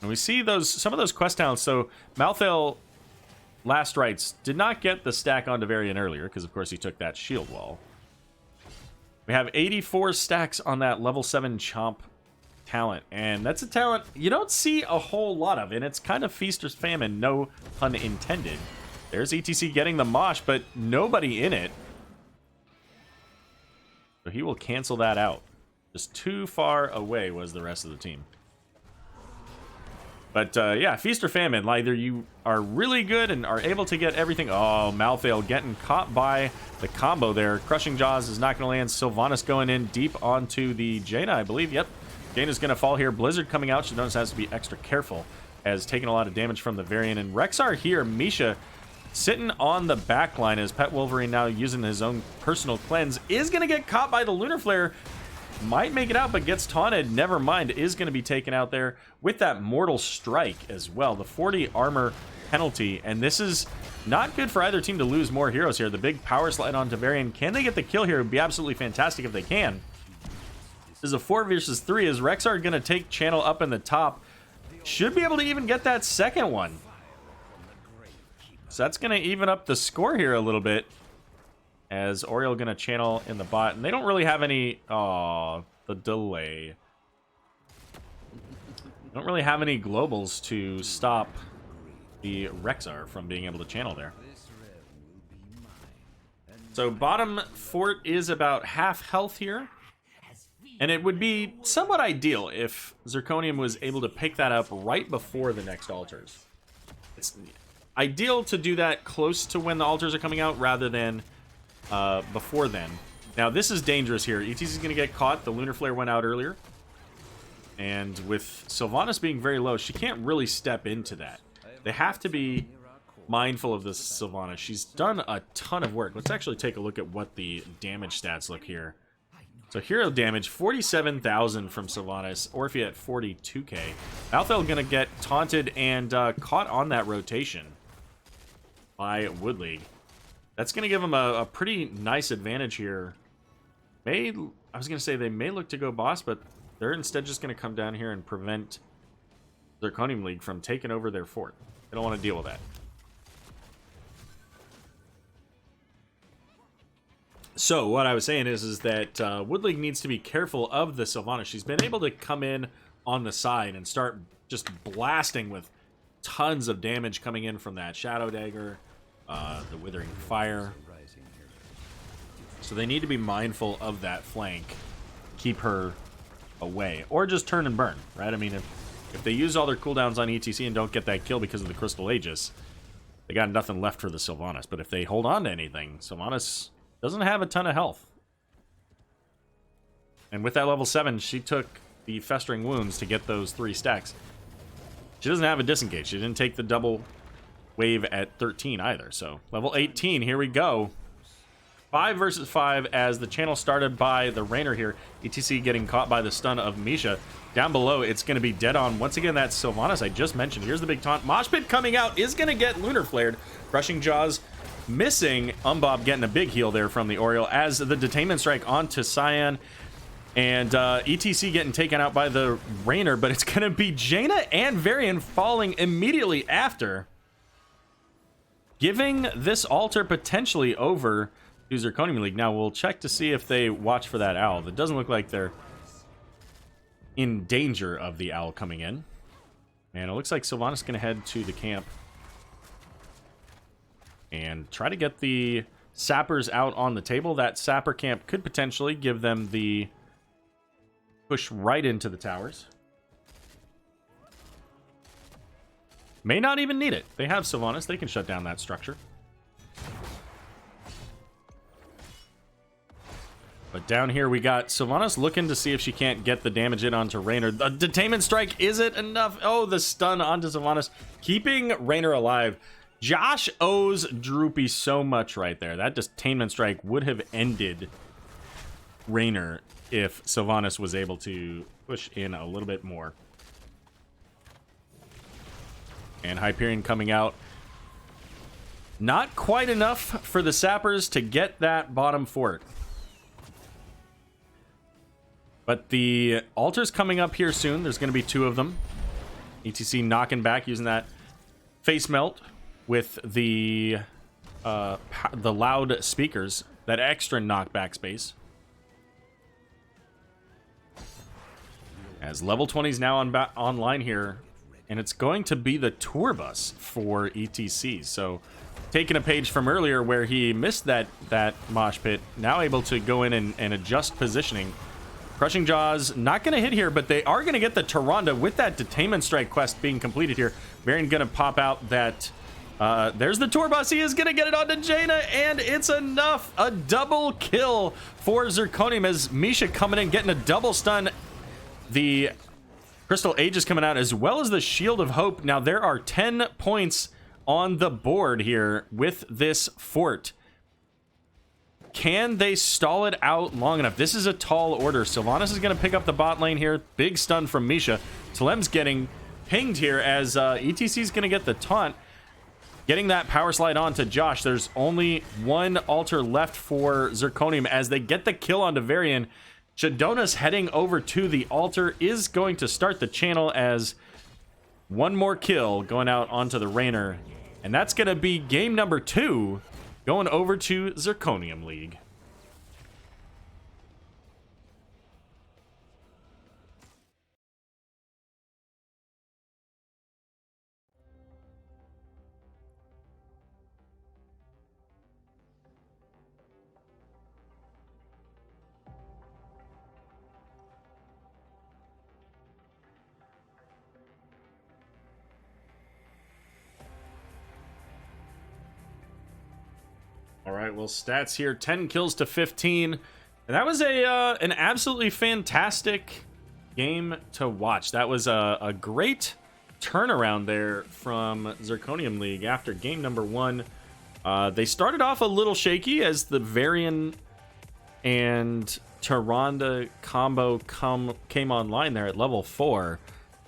And we see some of those quest talents. So Malthael Last Rites did not get the stack onto Varian earlier, because of course he took that shield wall. We have 84 stacks on that level 7 Chomp talent, and that's a talent you don't see a whole lot of, and it's kind of feast or famine, no pun intended. There's ETC getting the mosh, but nobody in it. So he will cancel that out. Just too far away was the rest of the team. But yeah, feast or famine. Either you are really good and are able to get everything. Oh, Malthael getting caught by the combo there. Crushing Jaws is not going to land. Sylvanas going in deep onto the Jaina, I believe. Yep, Jaina's going to fall here. Blizzard coming out. She knows has to be extra careful, as taking a lot of damage from the Varian. And Rexar here, Misha sitting on the back line as Pet Wolverine now using his own personal cleanse is going to get caught by the Lunar Flare. Might make it out, but gets taunted. Never mind, is going to be taken out there with that Mortal Strike as well. The 40 armor penalty, and this is not good for either team to lose more heroes here. The big power slide onto Varian. Can they get the kill here? It would be absolutely fantastic if they can. This is a 4 versus 3. Is Rexar going to take channel up in the top? Should be able to even get that second one. So that's going to even up the score here a little bit. As Oriole going to channel in the bot. And they don't really have any... Aw, the delay. Don't really have any globals to stop the Rexar from being able to channel there. So bottom fort is about half health here. And it would be somewhat ideal if Zirconium was able to pick that up right before the next altars. It's ideal to do that close to when the altars are coming out rather than... before then. Now this is dangerous here. ETC is going to get caught. The Lunar Flare went out earlier. And with Sylvanas being very low, she can't really step into that. They have to be mindful of this Sylvanas. She's done a ton of work. Let's actually take a look at what the damage stats look here. So hero damage, 47,000 from Sylvanas. Orphea at 42k. Malthael going to get taunted and caught on that rotation by Wood League. That's going to give them a pretty nice advantage here. I was going to say they may look to go boss, but they're instead just going to come down here and prevent Zirconium League from taking over their fort. They don't want to deal with that. So what I was saying is that Wood League needs to be careful of the Sylvanas. She's been able to come in on the side and start just blasting with tons of damage coming in from that Shadow Dagger. The Withering Fire. So they need to be mindful of that flank. Keep her away. Or just turn and burn, right? I mean, if they use all their cooldowns on ETC and don't get that kill because of the Crystal Aegis, they got nothing left for the Sylvanas. But if they hold on to anything, Sylvanas doesn't have a ton of health. And with that level 7, she took the Festering Wounds to get those 3 stacks. She doesn't have a disengage. She didn't take the double... wave at 13 either. So level 18, here we go. 5 versus 5 as the channel started by the Rainer here. ETC getting caught by the stun of Misha. Down below, it's going to be dead on. Once again, that Sylvanas I just mentioned. Here's the big taunt. Mosh Pit coming out is going to get Lunar Flared. Crushing Jaws missing. Umbob getting a big heal there from the Oriole as the Detainment Strike onto Cyan. And ETC getting taken out by the Rainer, but it's going to be Jaina and Varian falling immediately after, giving this altar potentially over to Zirconium League. Now, we'll check to see if they watch for that owl. It doesn't look like they're in danger of the owl coming in. And it looks like Sylvanas is going to head to the camp and try to get the sappers out on the table. That sapper camp could potentially give them the push right into the towers. May not even need it. They have Sylvanas. They can shut down that structure. But down here we got Sylvanas looking to see if she can't get the damage in onto Rainer. The Detainment Strike, is it enough? Oh, the stun onto Sylvanas, keeping Rainer alive. Josh owes Droopy so much right there. That Detainment Strike would have ended Rainer if Sylvanas was able to push in a little bit more. And Hyperion coming out. Not quite enough for the sappers to get that bottom fort. But the altar's coming up here soon. There's going to be 2 of them. ETC knocking back using that face melt with the loud speakers. That extra knockback space. As level 20 is now online here. And it's going to be the tour bus for ETC. So taking a page from earlier where he missed that mosh pit. Now able to go in and adjust positioning Crushing Jaws not going to hit here, but they are going to get the Tyrande with that Detainment Strike quest being completed here. Varian going to pop out that... there's the tour bus. He is going to get it onto Jaina, and it's enough. A double kill for Zirconium as Misha coming in, getting a double stun. The Crystal Age is coming out, as well as the Shield of Hope. Now, there are 10 points on the board here with this fort. Can they stall it out long enough? This is a tall order. Sylvanas is going to pick up the bot lane here. Big stun from Misha. Talem's getting pinged here as ETC is going to get the taunt. Getting that power slide on to Josh. There's only one altar left for Zirconium as they get the kill onto Varian. Shadona's heading over to the altar, is going to start the channel as one more kill going out onto the Rainer. And that's going to be game number 2 going over to Zirconium League. All right, well, stats here, 10 kills to 15. And that was an absolutely fantastic game to watch. That was a great turnaround there from Zirconium League after game number 1. They started off a little shaky as the Varian and Tyrande combo came online there at level 4.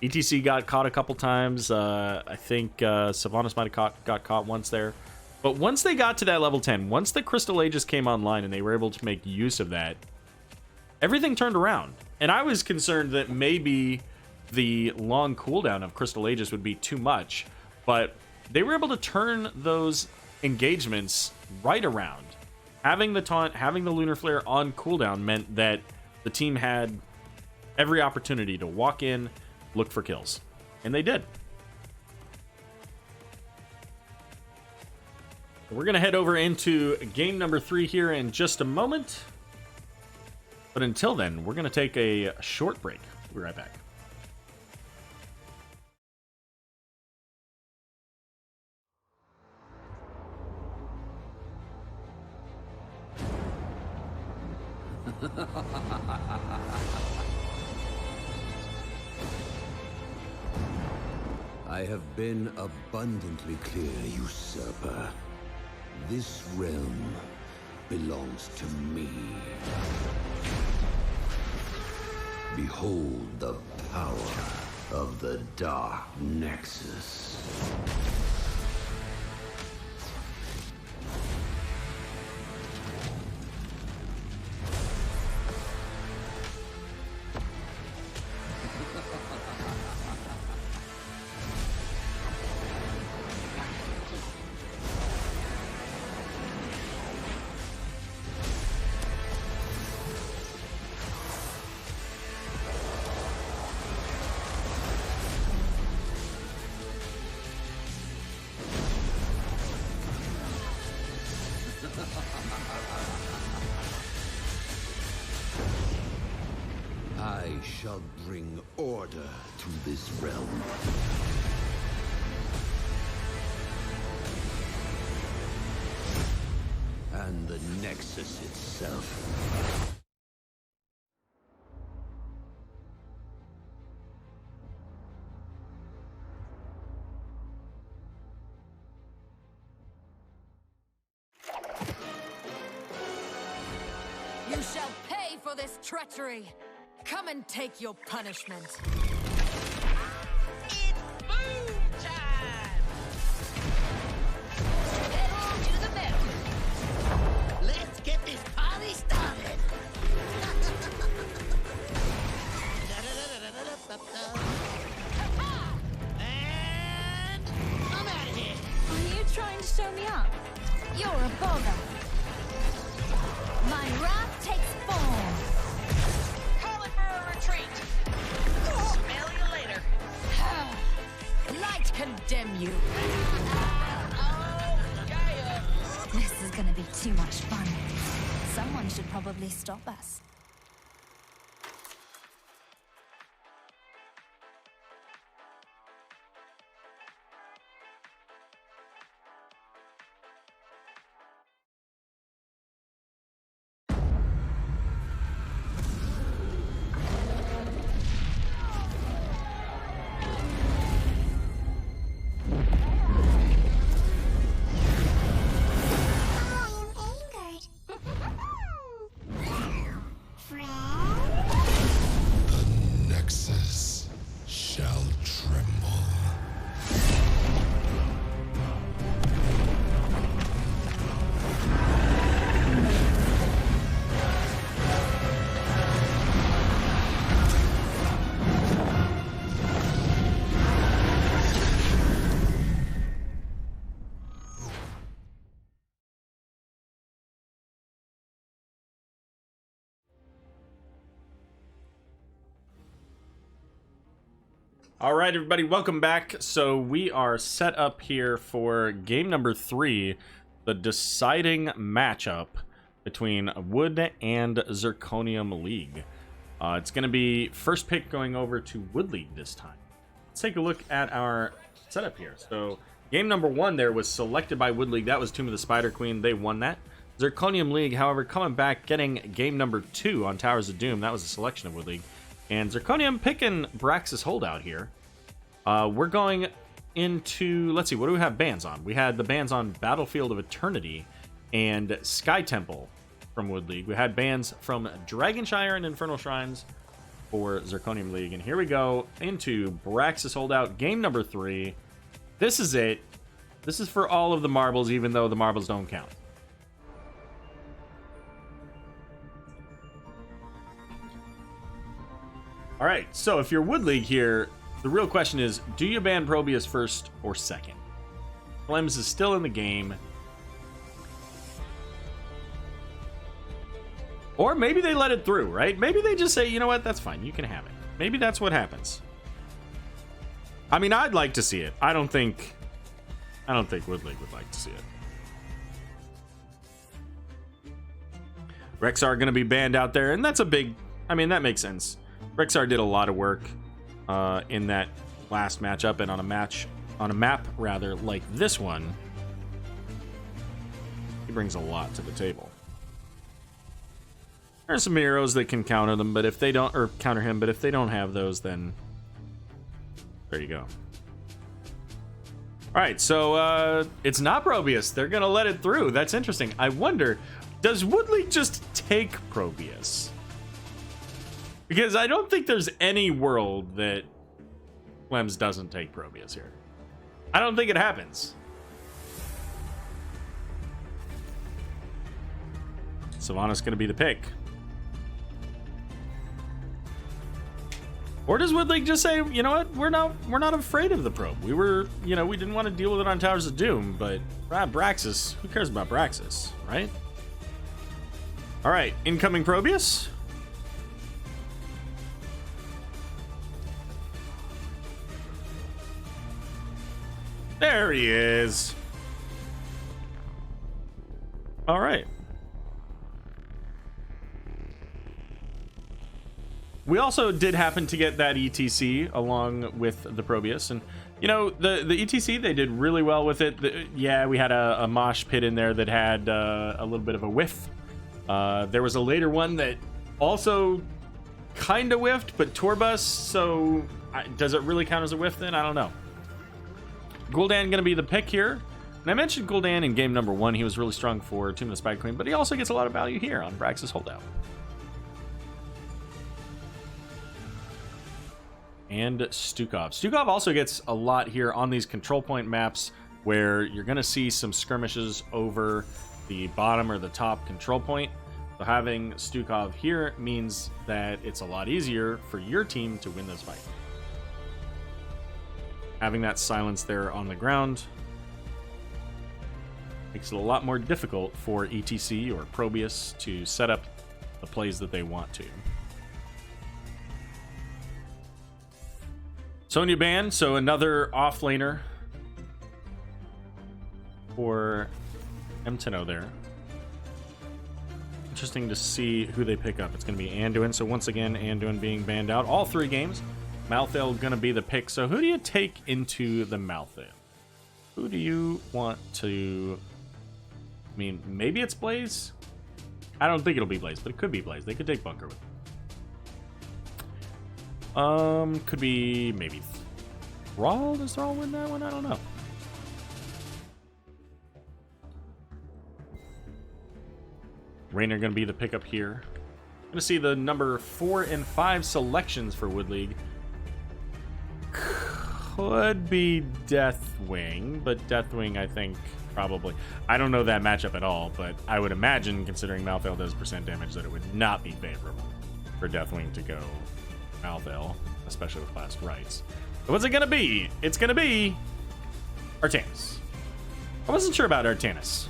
ETC got caught a couple times. I think Sylvanas might have got caught once there. But once they got to that level 10, once the Crystal Ages came online and they were able to make use of that, everything turned around. And I was concerned that maybe the long cooldown of Crystal Ages would be too much, but they were able to turn those engagements right around. Having the taunt, having the Lunar Flare on cooldown meant that the team had every opportunity to walk in, look for kills. And they did. We're going to head over into game number 3 here in just a moment. But until then, we're going to take a short break. We'll be right back. I have been abundantly clear, usurper. This realm belongs to me. Behold the power of the Dark Nexus. I shall bring order to this realm. And the Nexus itself. You shall pay for this treachery. Come and take your punishment. It's boom time! Pedal to the metal. Let's get this party started. And I'm out of here. Are you trying to show me up? You're a bother. My wrath takes form. Calling for a retreat. Smell you later. Light condemn you. Oh, yeah. This is gonna be too much fun. Someone should probably stop us. All right, everybody, welcome back. So we are set up here for game number 3, the deciding matchup between Wood and Zirconium League. It's going to be first pick going over to Wood League this time. Let's take a look at our setup here. So game number 1 there was selected by Wood League. That was Tomb of the Spider Queen. They won that. Zirconium League, however, coming back, getting game number 2 on Towers of Doom. That was a selection of Wood League. And Zirconium picking Brax's Holdout here. We're going into, let's see, what do we have bans on? We had the bans on Battlefield of Eternity and Sky Temple from Wood League. We had bans from Dragonshire and Infernal Shrines for Zirconium League. And here we go into Brax's Holdout, game number 3. This is it. This is for all of the marbles, even though the marbles don't count. All right, so if you're Wood League here, the real question is, do you ban Probius first or second? Flems is still in the game. Or maybe they let it through, right? Maybe they just say, you know what, that's fine, you can have it. Maybe that's what happens. I mean, I'd like to see it. I don't think Wood League would like to see it. Rexar going to be banned out there, and that's a big, I mean, that makes sense. Rexar did a lot of work in that last matchup, and on a map rather like this one, he brings a lot to the table. There's some heroes that can counter them, but if they don't, or counter him, but if they don't have those, then there you go. All right, so it's not Probius. They're gonna let it through. That's interesting. I wonder, does Wood League just take Probius? Because I don't think there's any world that Flems doesn't take Probius here. I don't think it happens. Sylvanas going to be the pick. Or does Wood League just say, you know what, we're not afraid of the probe. We were, you know, we didn't want to deal with it on Towers of Doom, but Braxis, who cares about Braxis, right? All right, incoming Probius. There he is. All right. We also did happen to get that ETC along with the Probius, and you know, the ETC, they did really well with it. Yeah, we had a mosh pit in there that had a little bit of a whiff. There was a later one that also kind of whiffed, but Tourbus, so does it really count as a whiff then? I don't know. Gul'dan going to be the pick here. And I mentioned Gul'dan in game number 1. He was really strong for Tomb of the Spider Queen, but he also gets a lot of value here on Brax's Holdout. And Stukov. Stukov also gets a lot here on these control point maps where you're going to see some skirmishes over the bottom or the top control point. So having Stukov here means that it's a lot easier for your team to win this fight. Having that silence there on the ground makes it a lot more difficult for ETC or Probius to set up the plays that they want to. Sonya ban, so another offlaner for M10O there. Interesting to see who they pick up. It's going to be Anduin, so once again, Anduin being banned out. All 3 games. Malthael going to be the pick. So who do you take into the Malthael? Who do you want to... I mean, maybe it's Blaze? I don't think it'll be Blaze, but it could be Blaze. They could take Bunker with them. Could be maybe Thrall? Does Thrall win that one? I don't know. Raynor going to be the pickup here. Going to see the number 4 and 5 selections for Wood League. Could be Deathwing, but Deathwing, I think, probably. I don't know that matchup at all, but I would imagine, considering Malthael does % damage, that it would not be favorable for Deathwing to go Malthael, especially with last rights. But what's it going to be? It's going to be Artanis. I wasn't sure about Artanis.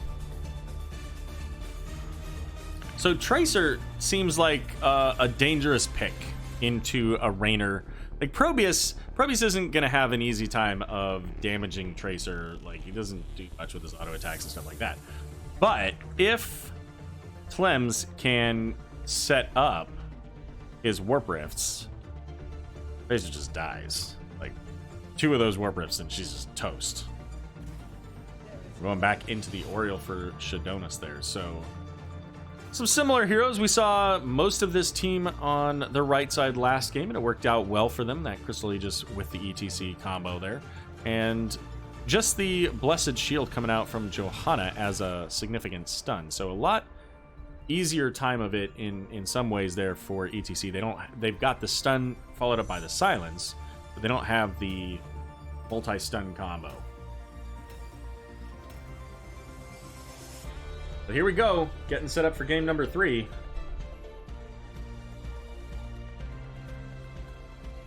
So Tracer seems like a dangerous pick into a Raynor Like, Probius isn't going to have an easy time of damaging Tracer. Like, he doesn't do much with his auto attacks and stuff like that. But if Tlems can set up his Warp Rifts, Tracer just dies. Like, 2 of those Warp Rifts and she's just toast. Going back into the Oriole for Shadonis there, so... Some similar heroes. We saw most of this team on the right side last game, and it worked out well for them, that Crystal Aegis with the ETC combo there. And just the Blessed Shield coming out from Johanna as a significant stun. So a lot easier time of it in some ways there for ETC. They've got the stun followed up by the silence, but they don't have the multi-stun combo. But here we go, getting set up for game number 3.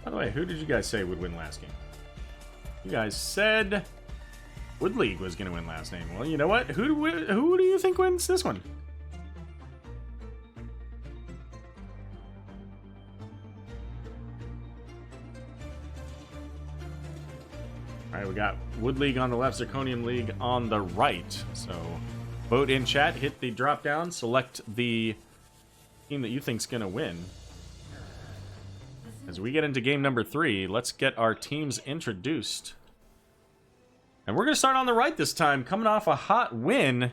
By the way, who did you guys say would win last game? You guys said Wood League was going to win last game. Well, you know what? Who do you think wins this one? All right, we got Wood League on the left, Zirconium League on the right. So vote in chat, hit the drop down, select the team that you think's going to win. As we get into game number 3, let's get our teams introduced. And we're going to start on the right this time, coming off a hot win.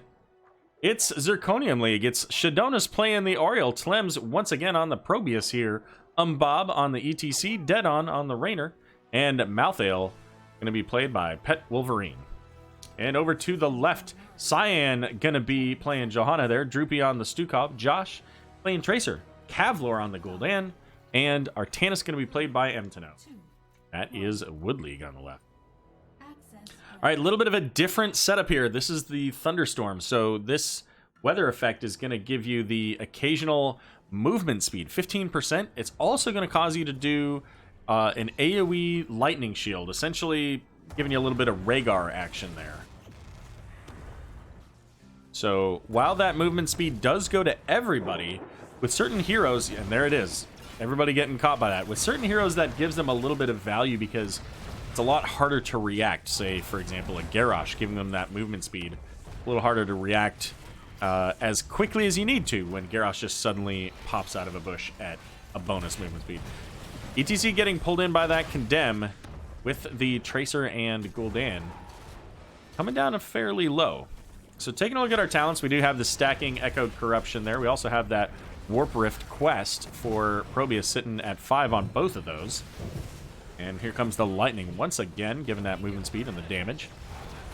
It's Zirconium League. It's Shadonis playing the Oriole, Tlems once again on the Probius here, Bob on the ETC, Deadon on the Rainer, and Malthael going to be played by Pet Wolverine. And over to the left, Cyan going to be playing Johanna there, Droopy on the Stukov, Josh playing Tracer, Kavlor on the Gul'dan, and Artanis going to be played by Emtino. That is Wood League on the left. All right, a little bit of a different setup here. This is the Thunderstorm, so this weather effect is going to give you the occasional movement speed, 15%. It's also going to cause you to do an AoE lightning shield, essentially giving you a little bit of Rhaegar action there. So while that movement speed does go to everybody, with certain heroes, and there it is, everybody getting caught by that, with certain heroes that gives them a little bit of value because it's a lot harder to react. Say, for example, a Garrosh, giving them that movement speed, a little harder to react as quickly as you need to when Garrosh just suddenly pops out of a bush at a bonus movement speed. ETC getting pulled in by that Condemn with the Tracer and Gul'dan coming down a fairly low. So taking a look at our talents, we do have the stacking Echoed Corruption there. We also have that Warp Rift quest for Probius sitting at 5 on both of those. And here comes the Lightning once again, given that movement speed and the damage.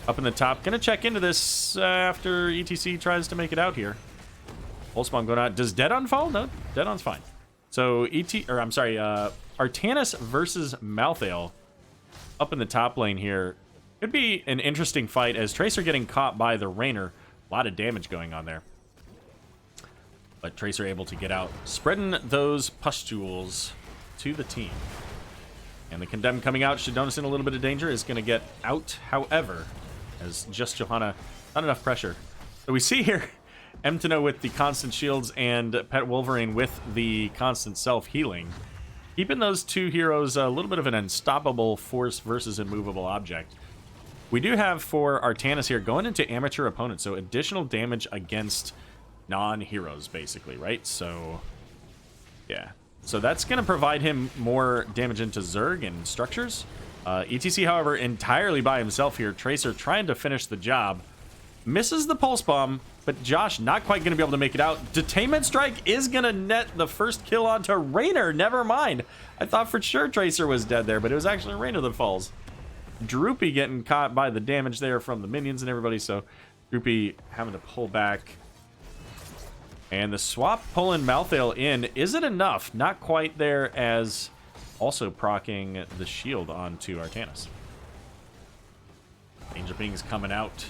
Up in the top, gonna check into this after ETC tries to make it out here. Pulse Bomb going out. Does Deadon fall? No, Deadon's fine. So Artanis versus Malthael up in the top lane here. Could be an interesting fight as Tracer getting caught by the Rainer. A lot of damage going on there. But Tracer able to get out, spreading those pustules to the team. And the Condemn coming out, Shadonis in a little bit of danger, is going to get out, however, as just Johanna, not enough pressure. So we see here Emtino with the constant shields and Pet Wolverine with the constant self-healing. Keeping those two heroes a little bit of an unstoppable force versus immovable object. We do have for Artanis here going into amateur opponents, so additional damage against non-heroes, basically, right? So, yeah. So that's going to provide him more damage into Zerg and structures. ETC, however, entirely by himself here. Tracer trying to finish the job. Misses the Pulse Bomb, but Josh not quite going to be able to make it out. Detainment Strike is going to net the first kill onto Rainer. Never mind. I thought for sure Tracer was dead there, but it was actually Rainer that falls. Droopy getting caught by the damage there from the minions and everybody, so Droopy having to pull back. And the swap pulling Malthael in. Is it enough? Not quite there, as also proccing the shield onto Artanis. Danger Ping's coming out.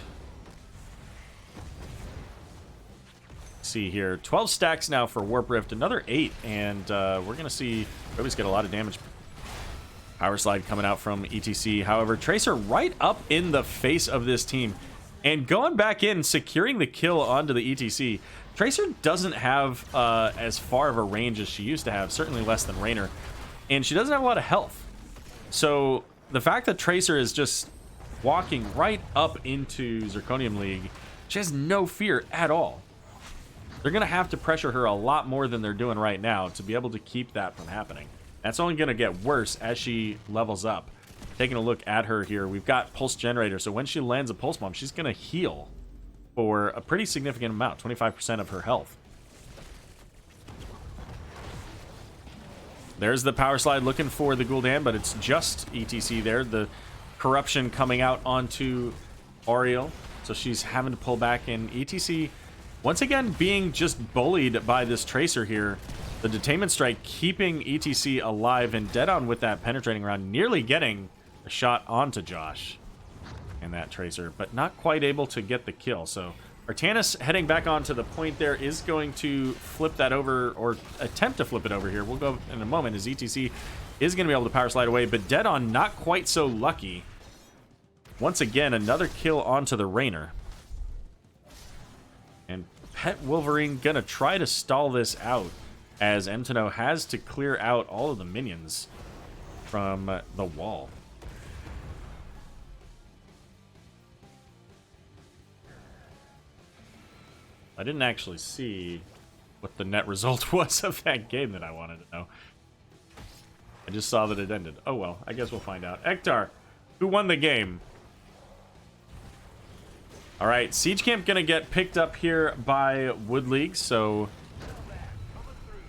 See here, 12 stacks now for Warp Rift, another 8, and we're going to see Probius get a lot of damage. Power Slide coming out from ETC. However, Tracer right up in the face of this team and going back in, securing the kill onto the ETC. Tracer doesn't have as far of a range as she used to have, certainly less than Rainer, and she doesn't have a lot of health. So the fact that Tracer is just walking right up into Zirconium League, she has no fear at all. They're going to have to pressure her a lot more than they're doing right now to be able to keep that from happening. That's only going to get worse as she levels up. Taking a look at her here, we've got Pulse Generator, so when she lands a Pulse Bomb, she's going to heal for a pretty significant amount, 25% of her health. There's the Power Slide looking for the Gul'dan, but it's just ETC there. The corruption coming out onto Oriel, so she's having to pull back, and ETC once again being just bullied by this Tracer here. The Detainment Strike keeping ETC alive and dead on with that penetrating round, nearly getting a shot onto Josh and that Tracer, but not quite able to get the kill. So Artanis heading back onto the point there is going to flip that over, or attempt to flip it over here. We'll go in a moment as ETC is going to be able to Power Slide away, but dead on, not quite so lucky. Once again, another kill onto the Rainer. And Pet Wolverine gonna try to stall this out, as Emtino has to clear out all of the minions from the wall. I didn't actually see what the net result was of that game that I wanted to know. I just saw that it ended. Oh well, I guess we'll find out. Ektar, who won the game? All right, Siege Camp gonna get picked up here by Wood League, so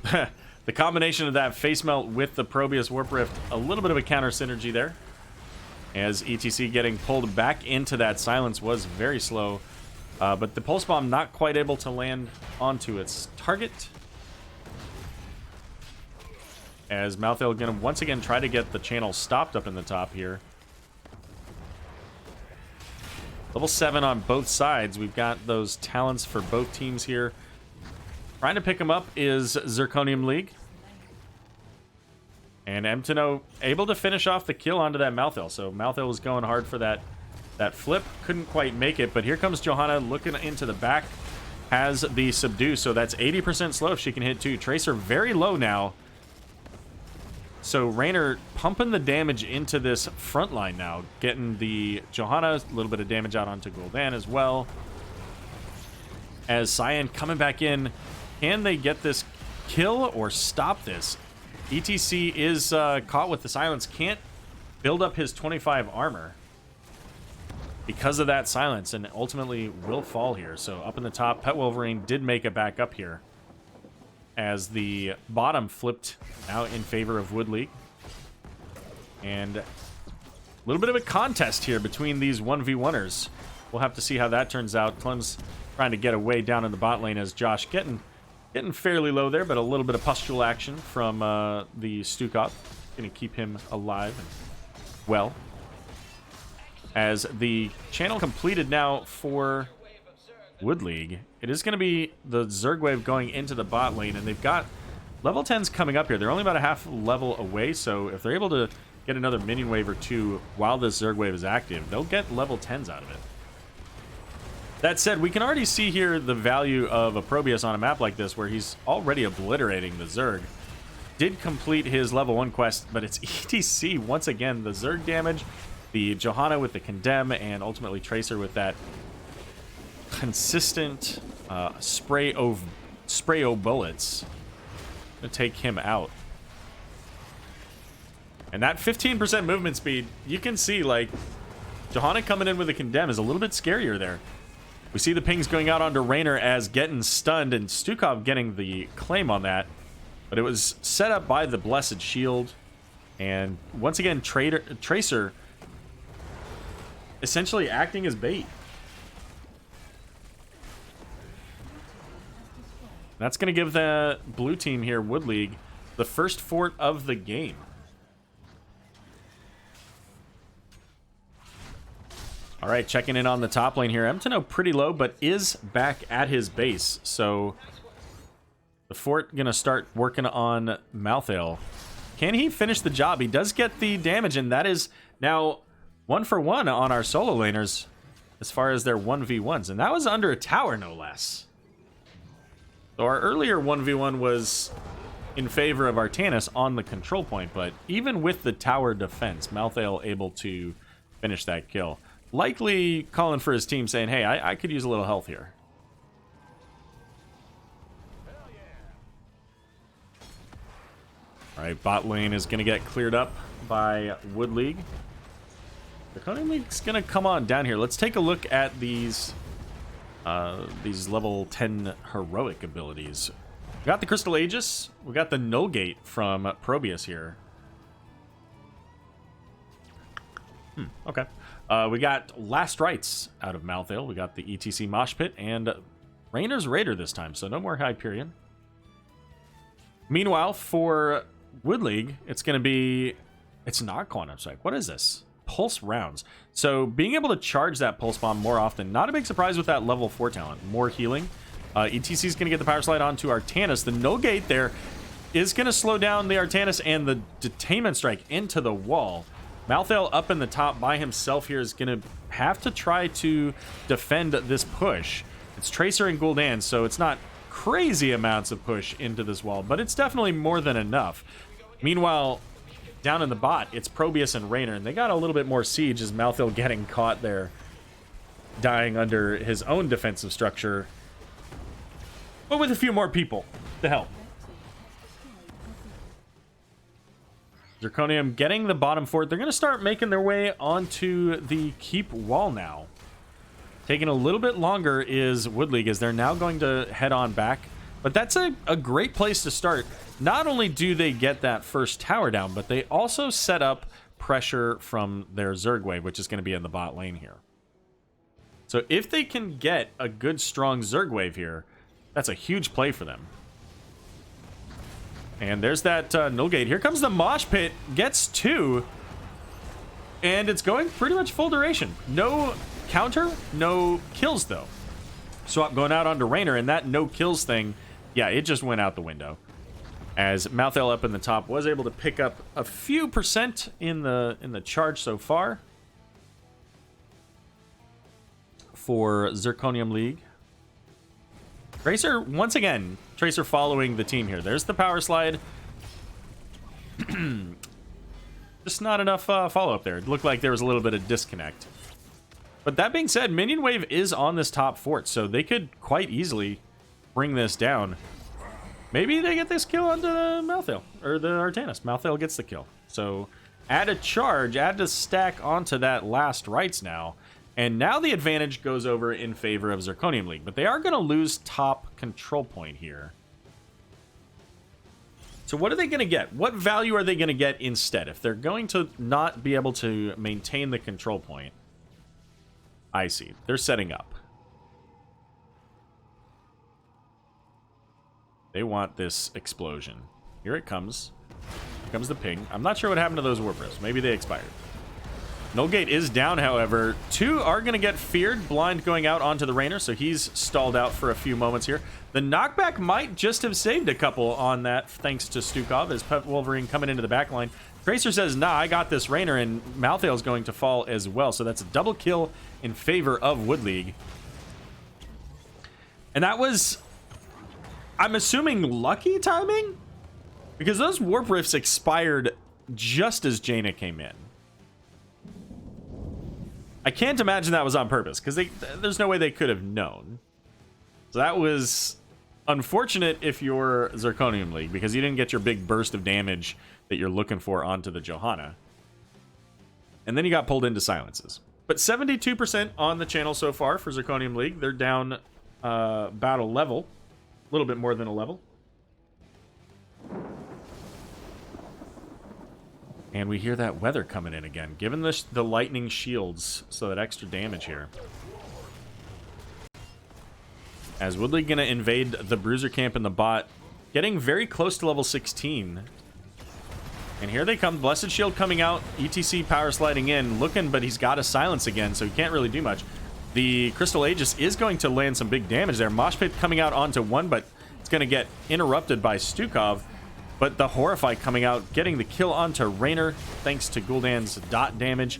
the combination of that face melt with the Probius Warp Rift, a little bit of a counter synergy there, as ETC getting pulled back into that silence was very slow, but the Pulse Bomb not quite able to land onto its target, as Malthael gonna once again try to get the channel stopped up in the top here. Level 7 on both sides. We've got those talents for both teams here. Trying to pick them up is Zirconium League. And Emtino able to finish off the kill onto that Malthael. So Malthael was going hard for that flip. Couldn't quite make it, but here comes Johanna looking into the back. Has the subdue, so that's 80% slow if she can hit 2. Tracer very low now. So Rainer pumping the damage into this front line now, getting the Johanna, a little bit of damage out onto Gul'dan as well. As Cyan coming back in, can they get this kill or stop this? ETC is caught with the silence, can't build up his 25 armor because of that silence, and ultimately will fall here. So up in the top, Pet Wolverine did make it back up here, as the bottom flipped now in favor of Wood League. And a little bit of a contest here between these 1v1ers. We'll have to see how that turns out. Clem's trying to get away down in the bot lane, as Josh getting fairly low there, but a little bit of pustule action from the Stukov. Gonna keep him alive and well. As the channel completed now for Wood League, it is going to be the Zerg wave going into the bot lane, and they've got level 10s coming up here. They're only about a half level away, so if they're able to get another minion wave or 2 while this Zerg wave is active, they'll get level 10s out of it. That said, we can already see here the value of a Probius on a map like this, where he's already obliterating the Zerg. Did complete his level 1 quest, but it's ETC once again. The Zerg damage, the Johanna with the Condemn, and ultimately Tracer with that consistent spray o bullets to take him out. And that 15% movement speed, you can see, like, Johanna coming in with a Condemn is a little bit scarier there. We see the pings going out onto Rainer as getting stunned, and Stukov getting the claim on that, but it was set up by the Blessed Shield. And once again, Tracer essentially acting as bait. That's going to give the blue team here, Wood League, the first fort of the game. All right, checking in on the top lane here. Emtino pretty low, but is back at his base. So the fort going to start working on Malthael. Can he finish the job? He does get the damage, and that is now 1 for 1 on our solo laners as far as their 1v1s. And that was under a tower, no less. So our earlier 1v1 was in favor of Artanis on the control point, but even with the tower defense, Malthael able to finish that kill. Likely calling for his team, saying, hey, I could use a little health here. All right, bot lane is going to get cleared up by Wood League. Zirconium League's going to come on down here. Let's take a look at these level 10 heroic abilities. We got the Crystal Aegis. We got the Null Gate from Probius here. Okay. We got Last Rites out of Malthael. We got the ETC Mosh Pit and Rainer's Raider this time, so no more Hyperion. Meanwhile, for Wood League, it's going to be... It's not Quantum Strike. What is this? Pulse rounds. So being able to charge that Pulse Bomb more often, not a big surprise with that level 4 talent. More healing. ETC is going to get the Power Slide onto Artanis. The Null Gate there is going to slow down the Artanis, and the Detainment Strike into the wall. Malthael up in the top by himself here is going to have to try to defend this push. It's Tracer and Gul'dan, so it's not crazy amounts of push into this wall, but it's definitely more than enough. Meanwhile, down in the bot, it's Probius and Raynor, and they got a little bit more siege as Malthael getting caught there, dying under his own defensive structure, but with a few more people to help. Zirconium getting the bottom fort. They're going to start making their way onto the keep wall now. Taking a little bit longer is Wood League, as they're now going to head on back. But that's a great place to start. Not only do they get that first tower down, but they also set up pressure from their Zerg wave, which is going to be in the bot lane here. So if they can get a good, strong Zerg wave here, that's a huge play for them. And there's that Null Gate. Here comes the Mosh Pit. Gets 2. And it's going pretty much full duration. No counter, no kills, though. Swap going out onto Raynor, and that no kills thing, yeah, it just went out the window. As Malthael up in the top was able to pick up a few percent in the charge so far for Zirconium League. Tracer, once again, Tracer following the team here. There's the Power Slide. Just not enough follow-up there. It looked like there was a little bit of disconnect. But that being said, Minion Wave is on this top fort, so they could quite easily bring this down. Maybe they get this kill onto Malthael, or the Artanis. Malthael gets the kill. So add a charge, add a stack onto that Last Rites now. And now the advantage goes over in favor of Zirconium League. But they are going to lose top control point here. So what are they going to get? What value are they going to get instead? If they're going to not be able to maintain the control point. I see. They're setting up. They want this explosion. Here it comes. Here comes the ping. I'm not sure what happened to those warp rifts. Maybe they expired. Null Gate is down, however. 2 are going to get feared. Blind going out onto the Raynor, so he's stalled out for a few moments here. The knockback might just have saved a couple on that, thanks to Stukov, as Pep Wolverine coming into the back line. Tracer says, nah, I got this Raynor, and Malthael's going to fall as well. So that's a double kill in favor of Wood League. And that was, I'm assuming, lucky timing? Because those warp rifts expired just as Jaina came in. I can't imagine that was on purpose, because there's no way they could have known. So that was unfortunate if you're Zirconium League, because you didn't get your big burst of damage that you're looking for onto the Johanna. And then you got pulled into silences. But 72% on the channel so far for Zirconium League. They're down about a level. A little bit more than a level. And we hear that weather coming in again, giving the lightning shields, so that extra damage here. As Wood League going to invade the Bruiser camp in the bot, getting very close to level 16. And here they come, Blessed Shield coming out, ETC power sliding in, looking, but he's got a silence again, so he can't really do much. The Crystal Aegis is going to land some big damage there. Mosh Pit coming out onto 1, but it's going to get interrupted by Stukov. But the Horrify coming out, getting the kill onto Raynor, thanks to Gul'dan's dot damage.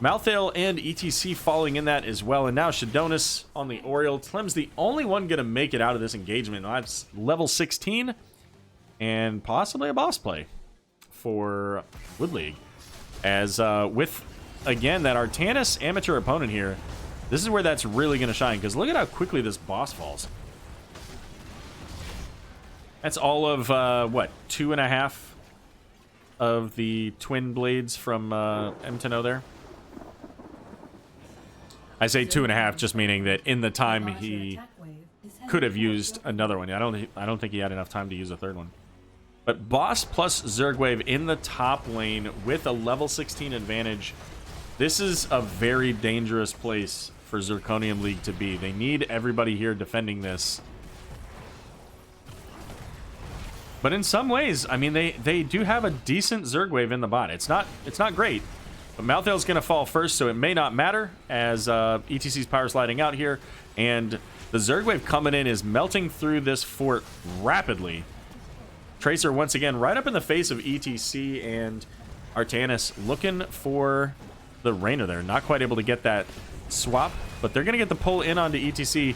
Malthael and ETC falling in that as well. And now Shadonis on the Oriole. Tlem's the only one going to make it out of this engagement. That's level 16. and possibly a boss play for Wood League. As with, again, that Artanis amateur opponent here, this is where that's really going to shine, because look at how quickly this boss falls. That's all of, what, 2.5 of the twin blades from M10O there? I say 2.5, just meaning that in the time he could have used another one. I don't think he had enough time to use a third one. But boss plus Zergwave in the top lane with a level 16 advantage. This is a very dangerous place for Zirconium League to be. They need everybody here defending this. But in some ways, I mean, they do have a decent Zergwave in the bot. It's not great, but Malthael's going to fall first, so it may not matter as ETC's power sliding out here, and the Zergwave coming in is melting through this fort rapidly. Tracer once again right up in the face of ETC, and Artanis looking for the Rainer there. Not quite able to get that swap, but they're going to get the pull in onto ETC.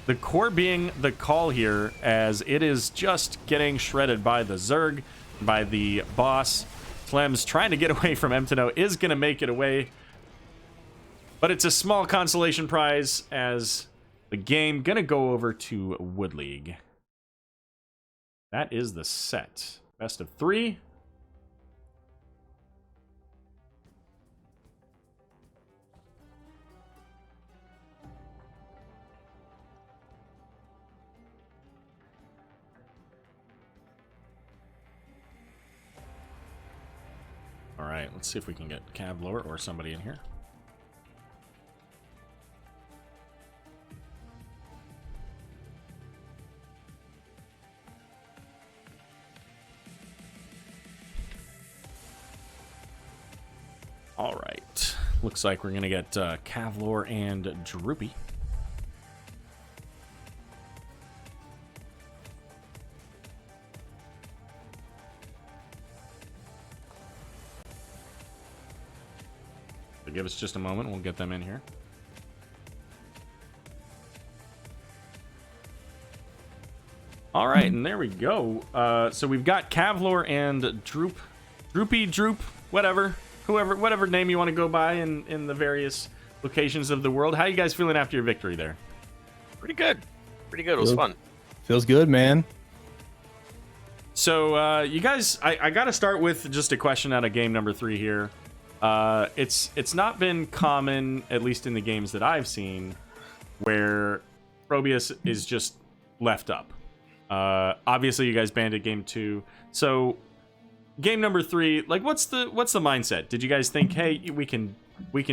The core being the call here, as it is just getting shredded by the Zerg, by the boss. Clem's trying to get away from M10O, is going to make it away. But it's a small consolation prize, as the game going to go over to Wood League. That is the set. Best of 3. All right, let's see if we can get Cavlor or somebody in here. All right, looks like we're gonna get Cavlor and Droopy. So give us just a moment, we'll get them in here. All right, and there we go. So we've got Cavlor and Droopy, whatever name you want to go by in the various locations of the world. How you guys feeling after your victory there? Pretty good. It was fun. Feels good, man. So you guys, I got to start with just a question out of game number 3 here. It's not been common, at least in the games that I've seen, where Probius is just left up. Obviously, you guys banned at game 2, so game number 3, like, what's the mindset? Did you guys think, hey, we can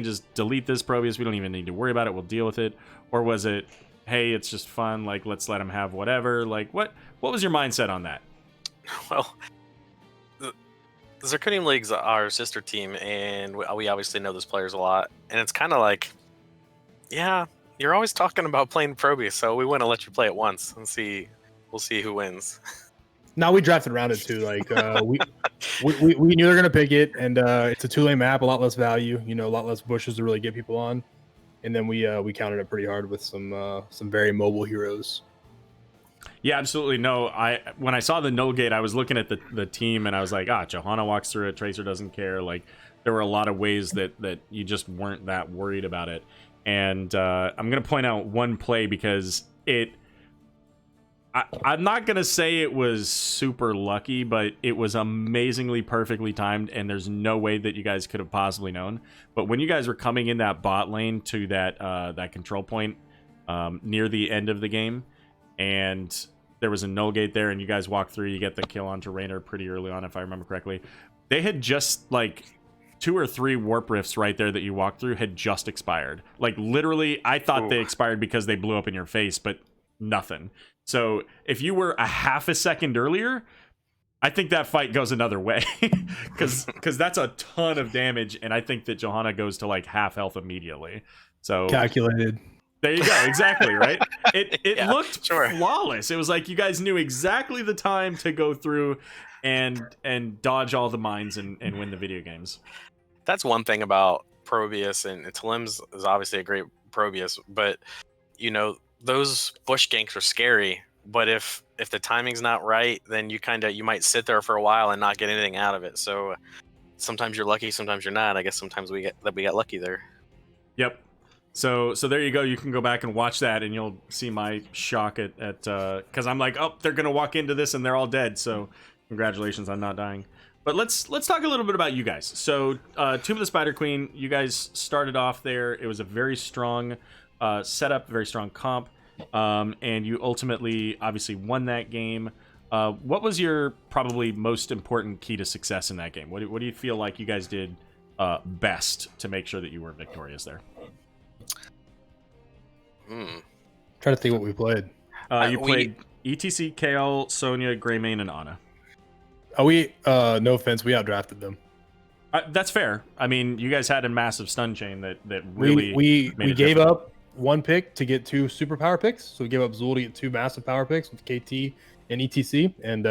just delete this Probius, we don't even need to worry about it, we'll deal with it? Or was it, hey, it's just fun, like, let's let him have whatever? Like, what was your mindset on that? Well, the Zirconium League's our sister team, and we obviously know those players a lot, and it's kind of like, yeah, you're always talking about playing Probius, so we want to let you play it once and we'll see who wins. No, we drafted around it too. Like we knew they're gonna pick it, and it's a 2-lane map, a lot less value, a lot less bushes to really get people on. And then we countered it pretty hard with some very mobile heroes. Yeah, absolutely. No, when I saw the null gate, I was looking at the team, and I was like, Johanna walks through it, Tracer doesn't care. Like, there were a lot of ways that you just weren't that worried about it. And I'm gonna point out one play because I'm not going to say it was super lucky, but it was amazingly perfectly timed, and there's no way that you guys could have possibly known. But when you guys were coming in that bot lane to that control point near the end of the game, and there was a null gate there, and you guys walk through, you get the kill onto Rainer pretty early on, if I remember correctly. They had just, like, 2 or 3 warp rifts right there that you walked through had just expired. Like, literally, I thought they expired because they blew up in your face, but nothing. So if you were a half a second earlier, I think that fight goes another way, because that's a ton of damage, and I think that Johanna goes to like half health immediately. So calculated. There you go. Exactly, right? It looked flawless. It was like you guys knew exactly the time to go through and dodge all the mines and win the video games. That's one thing about Probius, and Talim's is obviously a great Probius, but those bush ganks are scary but if the timing's not right, then you might sit there for a while and not get anything out of it. So sometimes you're lucky, sometimes you're not. I guess sometimes we got lucky there. Yep. So there you go. You can go back and watch that, and you'll see my shock at because I'm like, oh, they're gonna walk into this and they're all dead. So congratulations on not dying. But let's talk a little bit about you guys. So Tomb of the Spider Queen, you guys started off there. It was a very strong setup, very strong comp, and you ultimately obviously won that game. What was your probably most important key to success in that game? What do you feel like you guys did best to make sure that you were victorious there? Try to think what we played. You played ETC, KL, Sonya, Greymane, and Ana. No offense, we outdrafted them. That's fair. I mean, you guys had a massive stun chain that really we made it gave difficult. up one pick to get 2 super power picks. So we gave up Zool to get 2 massive power picks with KT and ETC, and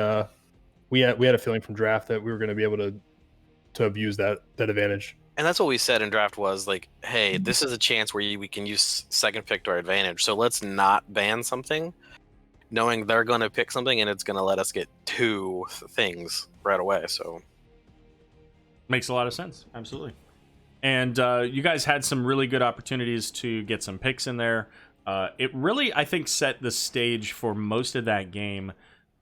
we had a feeling from draft that we were going to be able to abuse that advantage. And that's what we said in draft was like, hey, this is a chance where we can use second pick to our advantage. So let's not ban something, knowing they're going to pick something and it's going to let us get 2 things right away. So Makes a lot of sense. Absolutely. And you guys had some really good opportunities to get some picks in there. It really, I think, set the stage for most of that game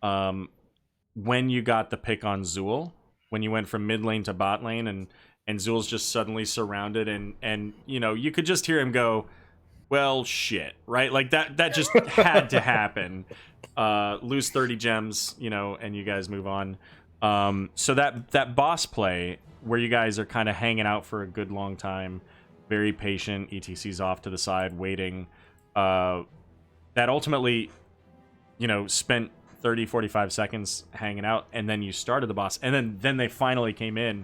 when you got the pick on Zool, when you went from mid lane to bot lane, and Zool's just suddenly surrounded, and you know, you could just hear him go, well, shit, right? Like that just had to happen. Lose 30 gems, you know, and you guys move on. So that boss play where you guys are kind of hanging out for a good long time, very patient, ETC's off to the side waiting, that ultimately, you know, spent 30-45 seconds hanging out, and then you started the boss, and then they finally came in.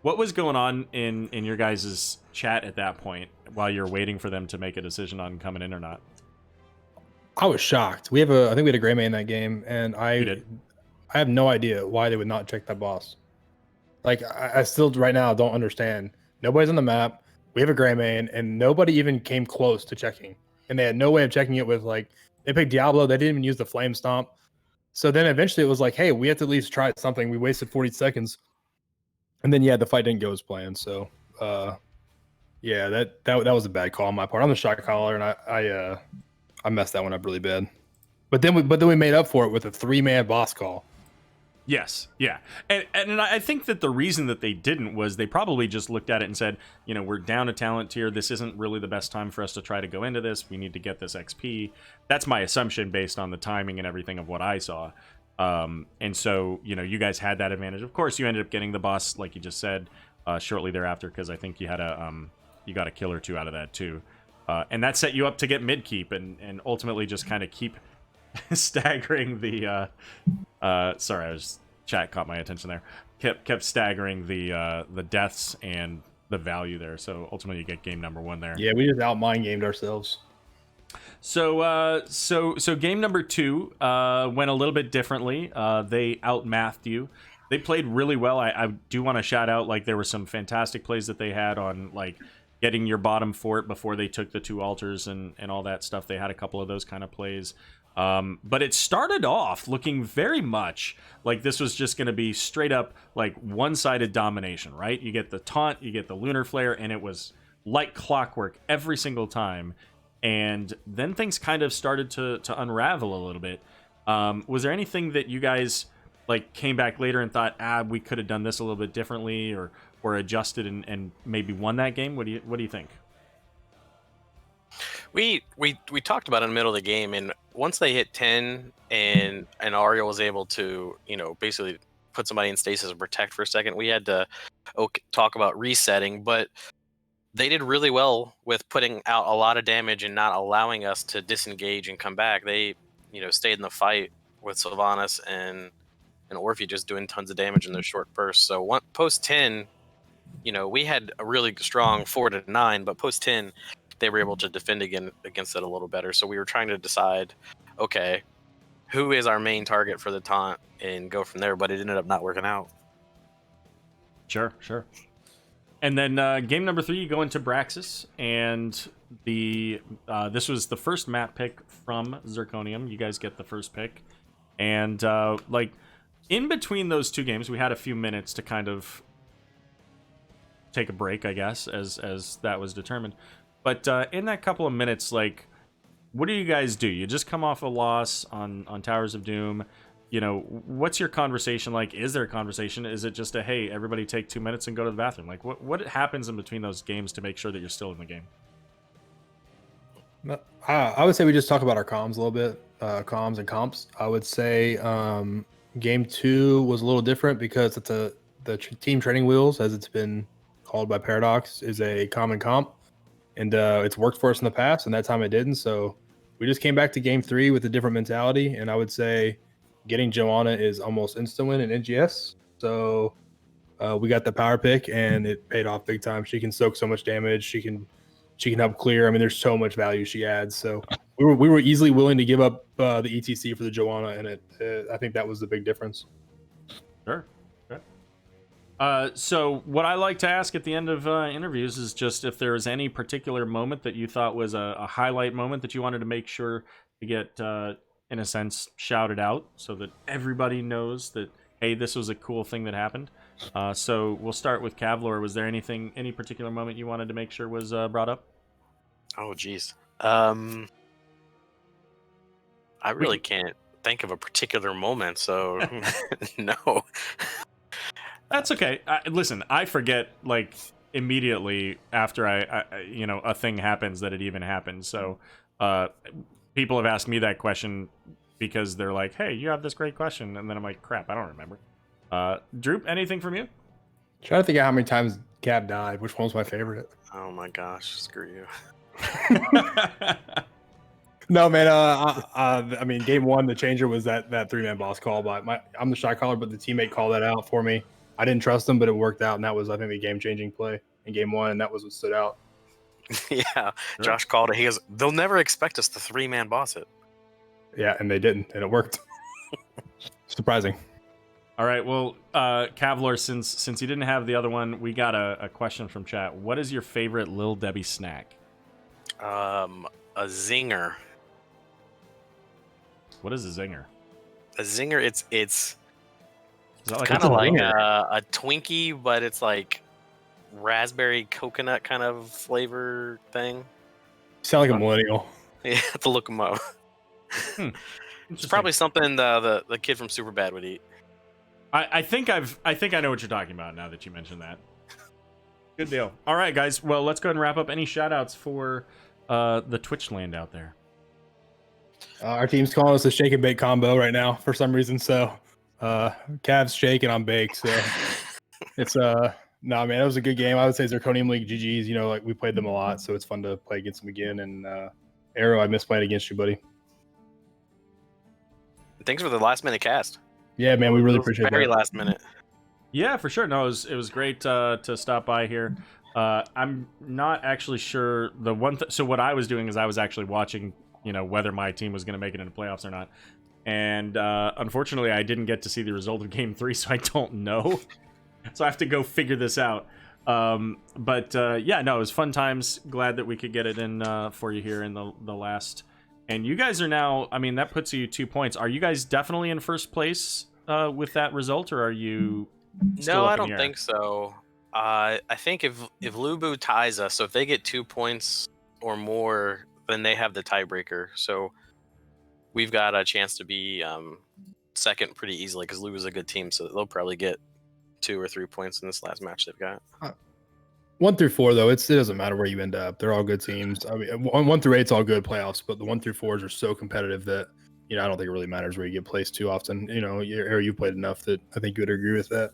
What was going on in your guys' chat at that point while you're waiting for them to make a decision on coming in or not? I was shocked. I think we had a Greymane in that game, and I have no idea why they would not check that boss. Like, I still right now don't understand. Nobody's on the map. We have a Greymane, and nobody even came close to checking. And they had no way of checking it with, like, they picked Diablo. They didn't even use the Flame Stomp. So then eventually it was like, hey, we have to at least try something. We wasted 40 seconds. And then, yeah, the fight didn't go as planned. So, yeah, that was a bad call on my part. I'm the shot caller, and I messed that one up really bad. But then we made up for it with a 3-man boss call. Yes, yeah. And I think that the reason that they didn't was they probably just looked at it and said, you know, we're down a talent tier. This isn't really the best time for us to try to go into this. We need to get this XP. That's my assumption based on the timing and everything of what I saw. And so, you know, you guys had that advantage. Of course, you ended up getting the boss, like you just said, shortly thereafter, because I think you had you got a kill or 2 out of that too. And that set you up to get mid keep and ultimately just kind of keep staggering the sorry, chat caught my attention there. Kept staggering the deaths and the value there. So ultimately you get game number 1 there. Yeah, we just out mind gamed ourselves. So game number 2 went a little bit differently. They outmathed you. They played really well. I do want to shout out, like, there were some fantastic plays that they had on, like, getting your bottom fort before they took the 2 altars and all that stuff. They had a couple of those kind of plays. But it started off looking very much like this was just going to be straight up like one-sided domination, right? You get the taunt, you get the lunar flare, and it was like clockwork every single time. And then things kind of started to unravel a little bit. Was there anything that you guys like came back later and thought, we could have done this a little bit differently, or adjusted and maybe won that game? What do you think? We talked about it in the middle of the game, and once they hit 10 and Ariel was able to, you know, basically put somebody in stasis and protect for a second, we had to talk about resetting, but they did really well with putting out a lot of damage and not allowing us to disengage and come back. They, you know, stayed in the fight with Sylvanas and Orphe just doing tons of damage in those short bursts. So post 10, you know, we had a really strong 4 to 9, but post 10, they were able to defend against it a little better. So we were trying to decide, okay, who is our main target for the taunt and go from there, but it ended up not working out. Sure. And then game number 3, you go into Braxis, and this was the first map pick from Zirconium. You guys get the first pick, and like in between those 2 games, we had a few minutes to kind of take a break, I guess, as that was determined. But in that couple of minutes, like, what do you guys do? You just come off a loss on Towers of Doom. You know, what's your conversation like? Is there a conversation? Is it just a, hey, everybody take 2 minutes and go to the bathroom? Like, what happens in between those games to make sure that you're still in the game? I would say we just talk about our comms a little bit, comms and comps. I would say game 2 was a little different because it's the team training wheels, as it's been called by Paradox, is a common comp. And it's worked for us in the past, and that time it didn't. So we just came back to game 3 with a different mentality. And I would say getting Joanna is almost instant win in NGS. So we got the power pick, and it paid off big time. She can soak so much damage. She can help clear. I mean, there's so much value she adds. So we were easily willing to give up the ETC for the Joanna, and I think that was the big difference. Sure. So what I like to ask at the end of interviews is just if there was any particular moment that you thought was a highlight moment that you wanted to make sure to get, in a sense, shouted out so that everybody knows that, hey, this was a cool thing that happened. So we'll start with Kavlor. Was there any particular moment you wanted to make sure was brought up? Oh, geez. I really can't think of a particular moment, so no. That's okay. Listen, I forget like immediately after I a thing happens that it even happened. So people have asked me that question because they're like, "Hey, you have this great question," and then I'm like, "Crap, I don't remember." Droop, anything from you? Trying to think of how many times Cav died. Which one was my favorite? Oh my gosh, screw you. No, man. I mean, game 1, the changer was that 3-man boss call. But I'm the shot caller, but the teammate called that out for me. I didn't trust him, but it worked out, and that was, I think, the game-changing play in game 1, and that was what stood out. Yeah, Josh called it. He goes, "They'll never expect us to 3-man boss it." Yeah, and they didn't, and it worked. Surprising. All right, well, Kavlor, since you didn't have the other one, we got a question from chat. What is your favorite Lil Debbie snack? A zinger. What is a zinger? A zinger, it's Like kind of like a Twinkie, but it's like raspberry coconut kind of flavor thing. You sound like a millennial. Yeah, have to look them up. It's probably something the kid from Superbad would eat. I think I know what you're talking about now that you mentioned that. Good deal. All right, guys. Well, let's go ahead and wrap up. Any shout outs for the Twitch land out there? Our team's calling us a shake and bake combo right now for some reason. So Cavs shake and I'm baked. So it's no, man, it was a good game. I would say Zirconium League GGs. You know, like we played them a lot, so it's fun to play against them again. And Arrow, I miss playing against you, buddy. Thanks for the last minute cast. Yeah, man, we really appreciate it. Very last minute. Yeah, for sure. No, it was great to stop by here. I'm not actually sure the one. So what I was doing is I was actually watching, whether my team was going to make it into playoffs or not. And unfortunately, I didn't get to see the result of Game 3, so I don't know. So I have to go figure this out. But yeah, no, it was fun times. Glad that we could get it in for you here in the last. And you guys are now, I mean, that puts you 2 points. Are you guys definitely in first place with that result, or are you still No, up I in don't the air? think so. I think if Lubu ties us, so if they get 2 points or more, then they have the tiebreaker. So we've got a chance to be second pretty easily because Lubu's a good team, so they'll probably get 2 or 3 points in this last match they've got. 1 through 4, though, it doesn't matter where you end up. They're all good teams. I mean, 1 through 8's all good playoffs, but the 1 through 4s are so competitive that I don't think it really matters where you get placed too often. You've played enough that I think you would agree with that.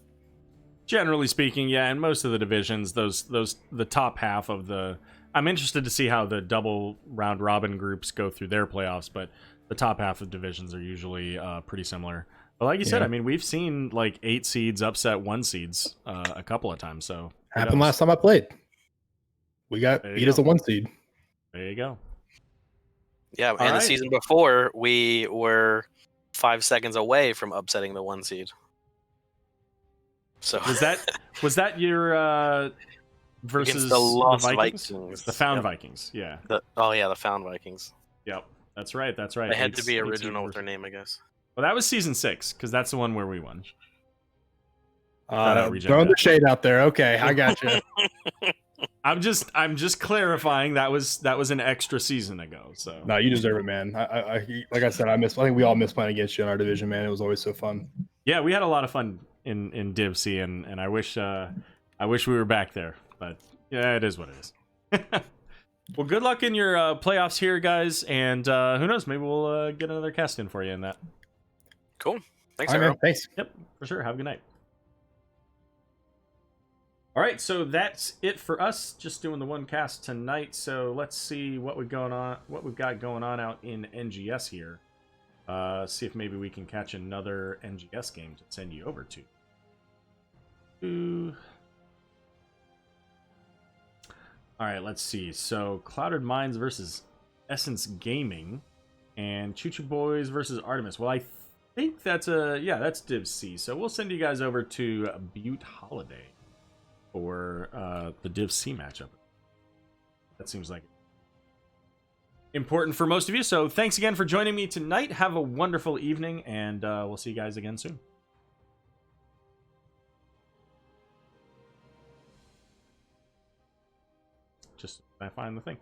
Generally speaking, yeah. In most of the divisions, the top half of the. I'm interested to see how the double round robin groups go through their playoffs, but the top half of divisions are usually pretty similar. But like you said, I mean, we've seen like 8 seeds upset 1 seeds a couple of times. So happened last time I played. We got beat as a 1 seed. There you go. Yeah, and the season before we were 5 seconds away from upsetting the 1 seed. So was that your versus the Lost Vikings. Vikings. The Found Yep. Vikings. Yeah. The Found Vikings. Yep. That's right. That's right. They had to be 8-2 original with their versus- name, I guess. Well, that was season 6 because that's the one where we won. Throwing the shade out there. Okay, I got you. I'm just clarifying that was an extra season ago. So No, you deserve it, man. I like I said, I think we all miss playing against you in our division, man. It was always so fun. yeah, we had a lot of fun in Div C, and I wish we were back there. But yeah, it is what it is. Well, good luck in your playoffs here, guys, and who knows, maybe we'll get another cast in for you in that. Cool. Thanks, All right, Arrow. man. Thanks. Yep, for sure. Have a good night. All right, so that's it for us. Just doing the one cast tonight. So let's see what we've got going on out in NGS here. See if maybe we can catch another NGS game to send you over to. All right, let's see. So Clouded Minds versus Essence Gaming, and Choo Choo Boys versus Artemis. Well, I think that's that's Div C. So we'll send you guys over to Butte Holiday for the Div C matchup. That seems like important for most of you. So thanks again for joining me tonight. Have a wonderful evening, and we'll see you guys again soon. Just I find the thing.